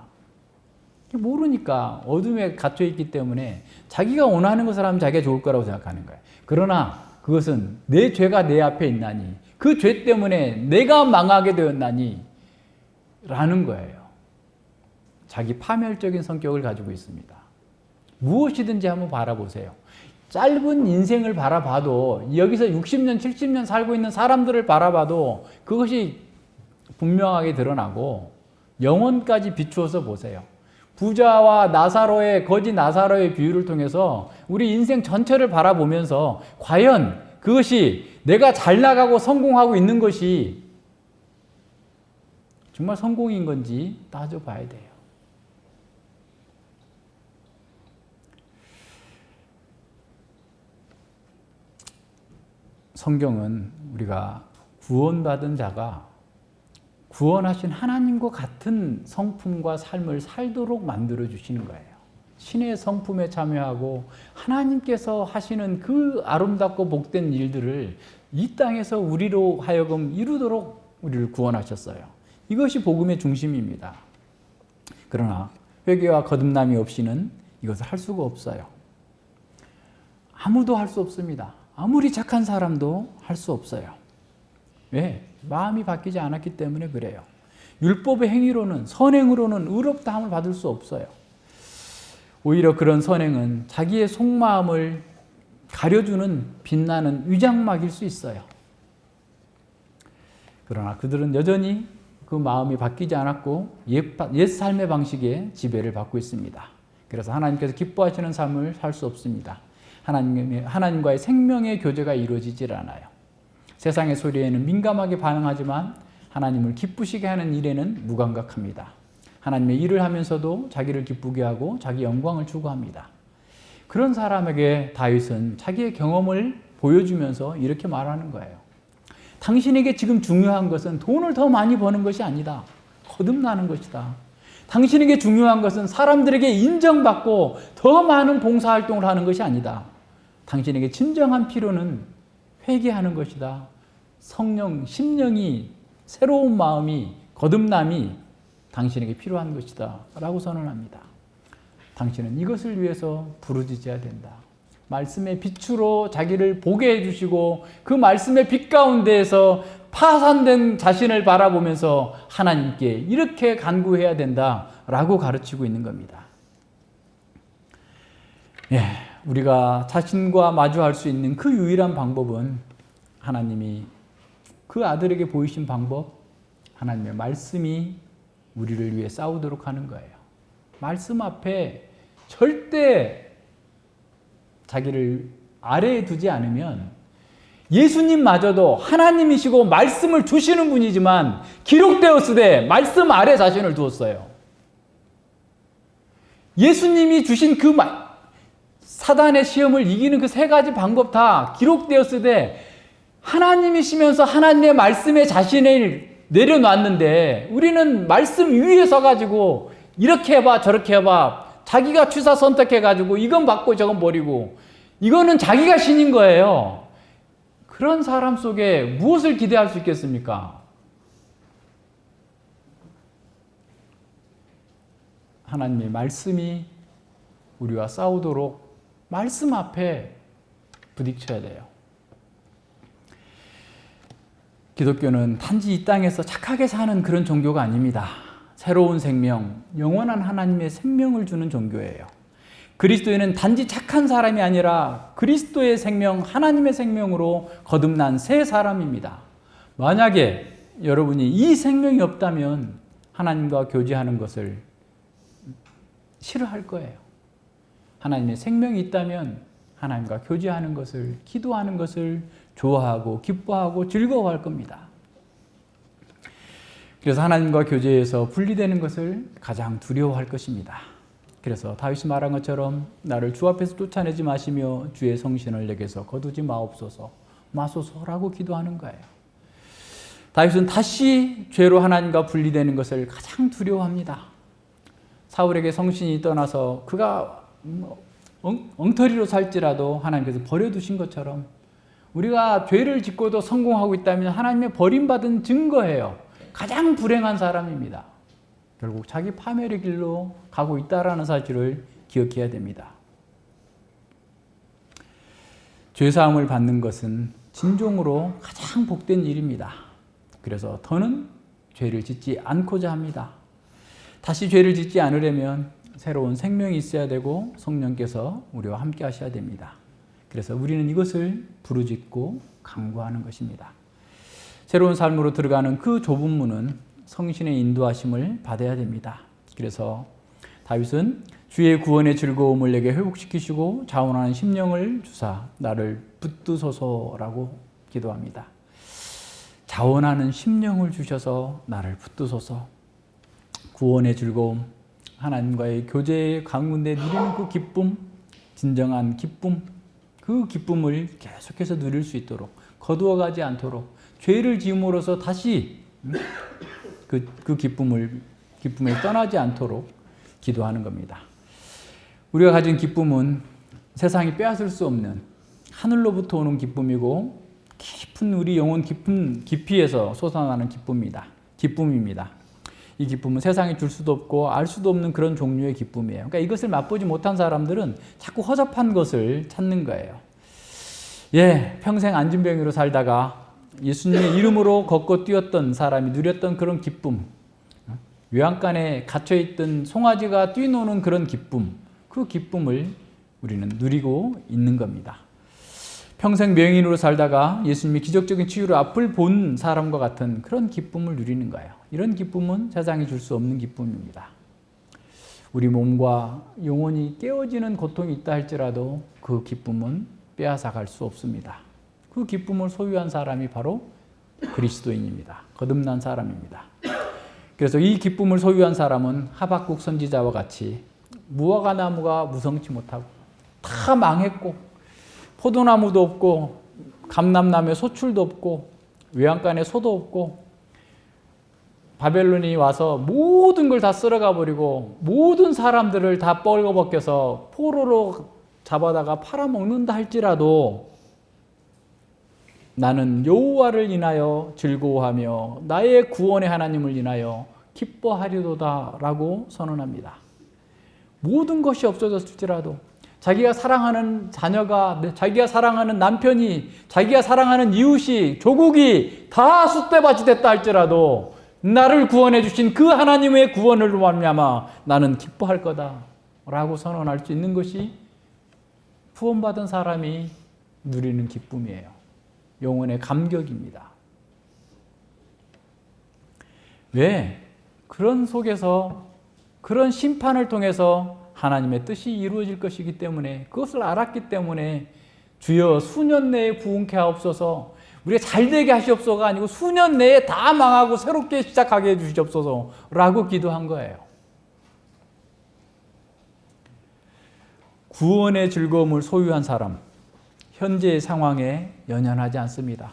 모르니까 어둠에 갇혀있기 때문에 자기가 원하는 것을 하면 자기가 좋을 거라고 생각하는 거예요. 그러나 그것은 내 죄가 내 앞에 있나니 그 죄 때문에 내가 망하게 되었나니 라는 거예요. 자기 파멸적인 성격을 가지고 있습니다. 무엇이든지 한번 바라보세요. 짧은 인생을 바라봐도 여기서 60년, 70년 살고 있는 사람들을 바라봐도 그것이 분명하게 드러나고 영혼까지 비추어서 보세요. 부자와 나사로의 거지 나사로의 비유를 통해서 우리 인생 전체를 바라보면서 과연 그것이 내가 잘 나가고 성공하고 있는 것이 정말 성공인 건지 따져봐야 돼요. 성경은 우리가 구원받은 자가 구원하신 하나님과 같은 성품과 삶을 살도록 만들어 주시는 거예요. 신의 성품에 참여하고 하나님께서 하시는 그 아름답고 복된 일들을 이 땅에서 우리로 하여금 이루도록 우리를 구원하셨어요. 이것이 복음의 중심입니다. 그러나 회개와 거듭남이 없이는 이것을 할 수가 없어요. 아무도 할 수 없습니다. 아무리 착한 사람도 할 수 없어요. 왜? 마음이 바뀌지 않았기 때문에 그래요. 율법의 행위로는 선행으로는 의롭다함을 받을 수 없어요. 오히려 그런 선행은 자기의 속마음을 가려주는 빛나는 위장막일 수 있어요. 그러나 그들은 여전히 그 마음이 바뀌지 않았고 옛 삶의 방식에 지배를 받고 있습니다. 그래서 하나님께서 기뻐하시는 삶을 살 수 없습니다. 하나님과의 생명의 교제가 이루어지질 않아요. 세상의 소리에는 민감하게 반응하지만 하나님을 기쁘시게 하는 일에는 무감각합니다. 하나님의 일을 하면서도 자기를 기쁘게 하고 자기 영광을 추구합니다. 그런 사람에게 다윗은 자기의 경험을 보여주면서 이렇게 말하는 거예요. 당신에게 지금 중요한 것은 돈을 더 많이 버는 것이 아니다. 거듭나는 것이다. 당신에게 중요한 것은 사람들에게 인정받고 더 많은 봉사활동을 하는 것이 아니다. 당신에게 진정한 필요는 회개하는 것이다. 성령, 심령이 새로운 마음이, 거듭남이 당신에게 필요한 것이다 라고 선언합니다. 당신은 이것을 위해서 부르짖어야 된다. 말씀의 빛으로 자기를 보게 해주시고 그 말씀의 빛 가운데에서 파산된 자신을 바라보면서 하나님께 이렇게 간구해야 된다라고 가르치고 있는 겁니다. 예, 우리가 자신과 마주할 수 있는 그 유일한 방법은 하나님이 그 아들에게 보이신 방법, 하나님의 말씀이 우리를 위해 싸우도록 하는 거예요. 말씀 앞에 절대 자기를 아래에 두지 않으면 예수님마저도 하나님이시고 말씀을 주시는 분이지만 기록되었으되 말씀 아래 자신을 두었어요. 예수님이 주신 그 사단의 시험을 이기는 그 세 가지 방법 다 기록되었으되 하나님이시면서 하나님의 말씀에 자신을 내려놨는데 우리는 말씀 위에 서가지고 이렇게 해봐 저렇게 해봐 자기가 취사 선택해가지고 이건 받고 저건 버리고 이거는 자기가 신인 거예요. 그런 사람 속에 무엇을 기대할 수 있겠습니까? 하나님의 말씀이 우리와 싸우도록 말씀 앞에 부딪혀야 돼요. 기독교는 단지 이 땅에서 착하게 사는 그런 종교가 아닙니다. 새로운 생명, 영원한 하나님의 생명을 주는 종교예요. 그리스도인은 단지 착한 사람이 아니라 그리스도의 생명, 하나님의 생명으로 거듭난 새 사람입니다. 만약에 여러분이 이 생명이 없다면 하나님과 교제하는 것을 싫어할 거예요. 하나님의 생명이 있다면 하나님과 교제하는 것을, 기도하는 것을 좋아하고 기뻐하고 즐거워할 겁니다. 그래서 하나님과 교제에서 분리되는 것을 가장 두려워할 것입니다. 그래서 다윗이 말한 것처럼 나를 주 앞에서 쫓아내지 마시며 주의 성신을 내게서 거두지 마소서라고 기도하는 거예요. 다윗은 다시 죄로 하나님과 분리되는 것을 가장 두려워합니다. 사울에게 성신이 떠나서 그가 엉터리로 살지라도 하나님께서 버려두신 것처럼 우리가 죄를 짓고도 성공하고 있다면 하나님의 버림받은 증거예요. 가장 불행한 사람입니다. 결국 자기 파멸의 길로 가고 있다는 사실을 기억해야 됩니다. 죄사함을 받는 것은 진정으로 가장 복된 일입니다. 그래서 더는 죄를 짓지 않고자 합니다. 다시 죄를 짓지 않으려면 새로운 생명이 있어야 되고 성령께서 우리와 함께 하셔야 됩니다. 그래서 우리는 이것을 부르짖고 간구하는 것입니다. 새로운 삶으로 들어가는 그 좁은 문은 성신의 인도하심을 받아야 됩니다. 그래서 다윗은 주의 구원의 즐거움을 내게 회복시키시고 자원하는 심령을 주사 나를 붙드소서라고 기도합니다. 자원하는 심령을 주셔서 나를 붙드소서. 구원의 즐거움, 하나님과의 교제의 가운데 누리는 그 기쁨, 진정한 기쁨, 그 기쁨을 계속해서 누릴 수 있도록 거두어가지 않도록 죄를 지음으로써 다시 그 기쁨에 떠나지 않도록 기도하는 겁니다. 우리가 가진 기쁨은 세상이 빼앗을 수 없는 하늘로부터 오는 기쁨이고 깊은 우리 영혼 깊이에서 솟아나는 기쁨입니다. 이 기쁨은 세상이 줄 수도 없고 알 수도 없는 그런 종류의 기쁨이에요. 그러니까 이것을 맛보지 못한 사람들은 자꾸 허접한 것을 찾는 거예요. 평생 안진병이로 살다가 예수님의 이름으로 걷고 뛰었던 사람이 누렸던 그런 기쁨, 외양간에 갇혀있던 송아지가 뛰노는 그런 기쁨, 그 기쁨을 우리는 누리고 있는 겁니다. 평생 명인으로 살다가 예수님이 기적적인 치유로 앞을 본 사람과 같은 그런 기쁨을 누리는 거예요. 이런 기쁨은 세상이 줄 수 없는 기쁨입니다. 우리 몸과 영혼이 깨어지는 고통이 있다 할지라도 그 기쁨은 빼앗아갈 수 없습니다. 그 기쁨을 소유한 사람이 바로 그리스도인입니다. 거듭난 사람입니다. 그래서 이 기쁨을 소유한 사람은 하박국 선지자와 같이 무화과 나무가 무성치 못하고 다 망했고 포도나무도 없고 감람나무에 소출도 없고 외양간에 소도 없고 바벨론이 와서 모든 걸 다 쓸어가 버리고 모든 사람들을 다 뻘거벗겨서 포로로 잡아다가 팔아먹는다 할지라도 나는 여호와를 인하여 즐거워하며 나의 구원의 하나님을 인하여 기뻐하리로다 라고 선언합니다. 모든 것이 없어졌을지라도 자기가 사랑하는 자녀가, 자기가 사랑하는 남편이, 자기가 사랑하는 이웃이, 조국이 다 쑥대밭이 됐다 할지라도 나를 구원해 주신 그 하나님의 구원으로 말미암아 나는 기뻐할 거다 라고 선언할 수 있는 것이 구원받은 사람이 누리는 기쁨이에요. 영혼의 감격입니다. 왜? 그런 속에서, 그런 심판을 통해서 하나님의 뜻이 이루어질 것이기 때문에, 그것을 알았기 때문에 주여 수년 내에 부흥케 하옵소서, 우리가 잘되게 하시옵소서가 아니고 수년 내에 다 망하고 새롭게 시작하게 해주시옵소서 라고 기도한 거예요. 구원의 즐거움을 소유한 사람, 현재의 상황에 연연하지 않습니다.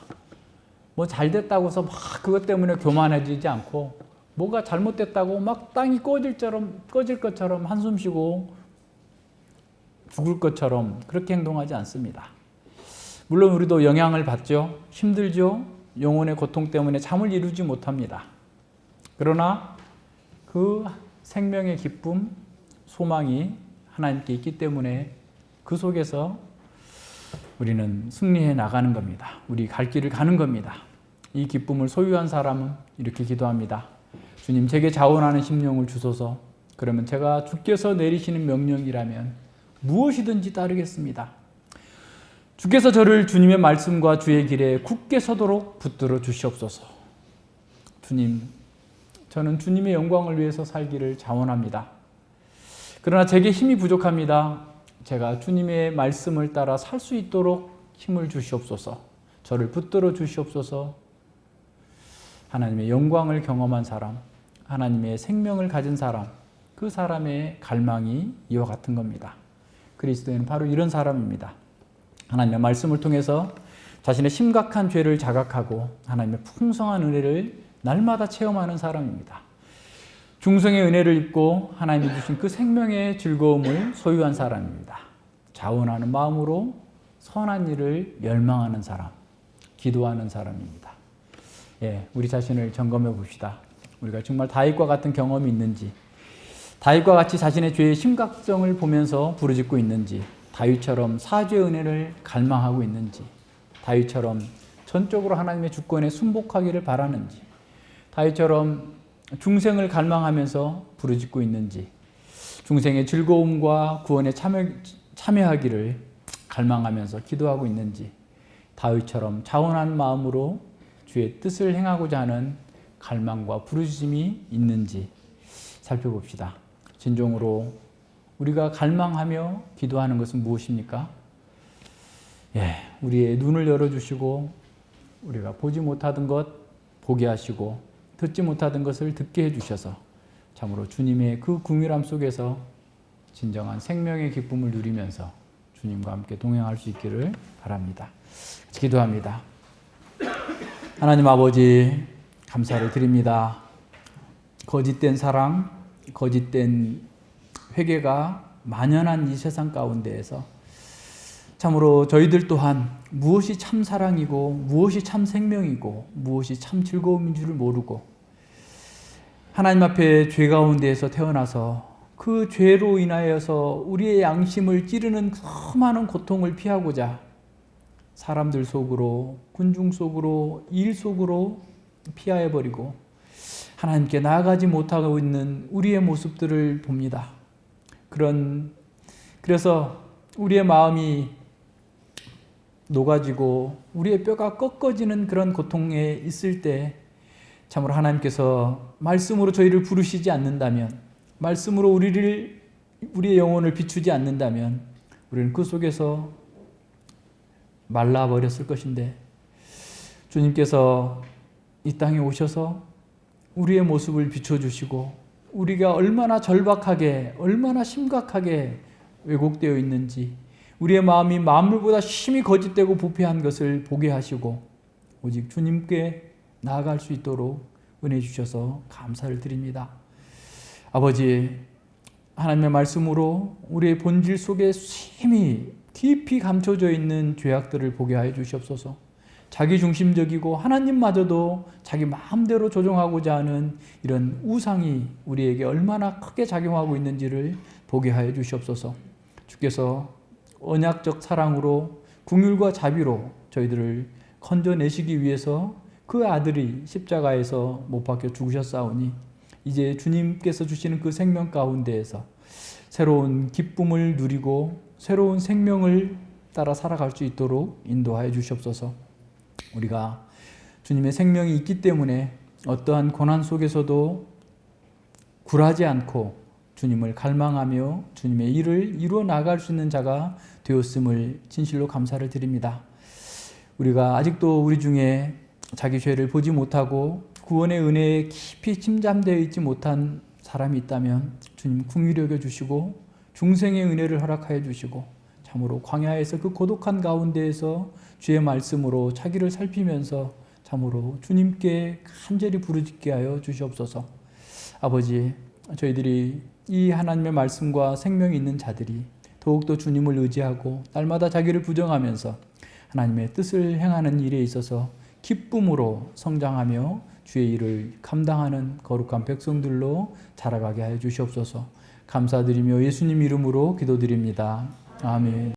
뭐 잘됐다고 해서 막 그것 때문에 교만해지지 않고, 뭐가 잘못됐다고 막 땅이 꺼질 것처럼 한숨 쉬고 죽을 것처럼 그렇게 행동하지 않습니다. 물론 우리도 영향을 받죠. 힘들죠. 영혼의 고통 때문에 잠을 이루지 못합니다. 그러나 그 생명의 기쁨, 소망이 하나님께 있기 때문에 그 속에서 우리는 승리해 나가는 겁니다. 우리 갈 길을 가는 겁니다. 이 기쁨을 소유한 사람은 이렇게 기도합니다. 주님, 제게 자원하는 심령을 주소서. 그러면 제가 주께서 내리시는 명령이라면 무엇이든지 따르겠습니다. 주께서 저를 주님의 말씀과 주의 길에 굳게 서도록 붙들어 주시옵소서. 주님, 저는 주님의 영광을 위해서 살기를 자원합니다. 그러나 제게 힘이 부족합니다. 제가 주님의 말씀을 따라 살 수 있도록 힘을 주시옵소서. 저를 붙들어 주시옵소서. 하나님의 영광을 경험한 사람, 하나님의 생명을 가진 사람, 그 사람의 갈망이 이와 같은 겁니다. 그리스도인은 바로 이런 사람입니다. 하나님의 말씀을 통해서 자신의 심각한 죄를 자각하고 하나님의 풍성한 은혜를 날마다 체험하는 사람입니다. 중생의 은혜를 입고 하나님이 주신 그 생명의 즐거움을 소유한 사람입니다. 자원하는 마음으로 선한 일을 열망하는 사람, 기도하는 사람입니다. 우리 자신을 점검해 봅시다. 우리가 정말 다윗과 같은 경험이 있는지, 다윗과 같이 자신의 죄의 심각성을 보면서 부르짖고 있는지, 다윗처럼 사죄의 은혜를 갈망하고 있는지, 다윗처럼 전적으로 하나님의 주권에 순복하기를 바라는지, 다윗처럼 중생을 갈망하면서 부르짖고 있는지, 중생의 즐거움과 구원에 참여하기를 갈망하면서 기도하고 있는지, 다윗처럼 자원한 마음으로 주의 뜻을 행하고자 하는 갈망과 부르짖음이 있는지 살펴봅시다. 진정으로 우리가 갈망하며 기도하는 것은 무엇입니까? 우리의 눈을 열어주시고 우리가 보지 못하던 것 보게 하시고 듣지 못하던 것을 듣게 해주셔서 참으로 주님의 그 긍휼함 속에서 진정한 생명의 기쁨을 누리면서 주님과 함께 동행할 수 있기를 바랍니다. 기도합니다. 하나님 아버지, 감사를 드립니다. 거짓된 사랑, 거짓된 회개가 만연한 이 세상 가운데에서 참으로 저희들 또한 무엇이 참 사랑이고 무엇이 참 생명이고 무엇이 참 즐거움인 줄을 모르고 하나님 앞에 죄 가운데에서 태어나서 그 죄로 인하여서 우리의 양심을 찌르는 수많은 고통을 피하고자 사람들 속으로, 군중 속으로, 일 속으로 피하여버리고 하나님께 나아가지 못하고 있는 우리의 모습들을 봅니다. 그래서 우리의 마음이 녹아지고 우리의 뼈가 꺾어지는 그런 고통에 있을 때 참으로 하나님께서 말씀으로 저희를 부르시지 않는다면, 말씀으로 우리의 영혼을 비추지 않는다면 우리는 그 속에서 말라버렸을 것인데 주님께서 이 땅에 오셔서 우리의 모습을 비춰주시고 우리가 얼마나 절박하게, 얼마나 심각하게 왜곡되어 있는지, 우리의 마음이 만물보다 심히 거짓되고 부패한 것을 보게 하시고 오직 주님께 나아갈 수 있도록 은혜 주셔서 감사를 드립니다. 아버지, 하나님의 말씀으로 우리의 본질 속에 심히 깊이 감춰져 있는 죄악들을 보게 하여 주시옵소서. 자기 중심적이고 하나님마저도 자기 마음대로 조종하고자 하는 이런 우상이 우리에게 얼마나 크게 작용하고 있는지를 보게 하여 주시옵소서. 주께서 언약적 사랑으로 긍휼과 자비로 저희들을 건져내시기 위해서 그 아들이 십자가에서 못 박혀 죽으셨사오니 이제 주님께서 주시는 그 생명 가운데에서 새로운 기쁨을 누리고 새로운 생명을 따라 살아갈 수 있도록 인도하여 주시옵소서. 우리가 주님의 생명이 있기 때문에 어떠한 고난 속에서도 굴하지 않고 주님을 갈망하며 주님의 일을 이루어 나갈 수 있는 자가 되었음을 진실로 감사를 드립니다. 우리가 아직도 우리 중에 자기 죄를 보지 못하고 구원의 은혜에 깊이 침잠되어 있지 못한 사람이 있다면 주님 긍휼히 여겨 주시고 중생의 은혜를 허락하여 주시고 참으로 광야에서 그 고독한 가운데에서 주의 말씀으로 자기를 살피면서 참으로 주님께 간절히 부르짖게 하여 주시옵소서. 아버지, 저희들이 이 하나님의 말씀과 생명이 있는 자들이 더욱더 주님을 의지하고 날마다 자기를 부정하면서 하나님의 뜻을 행하는 일에 있어서 기쁨으로 성장하며 주의 일을 감당하는 거룩한 백성들로 자라가게 하여 주시옵소서. 감사드리며 예수님 이름으로 기도드립니다. 아멘.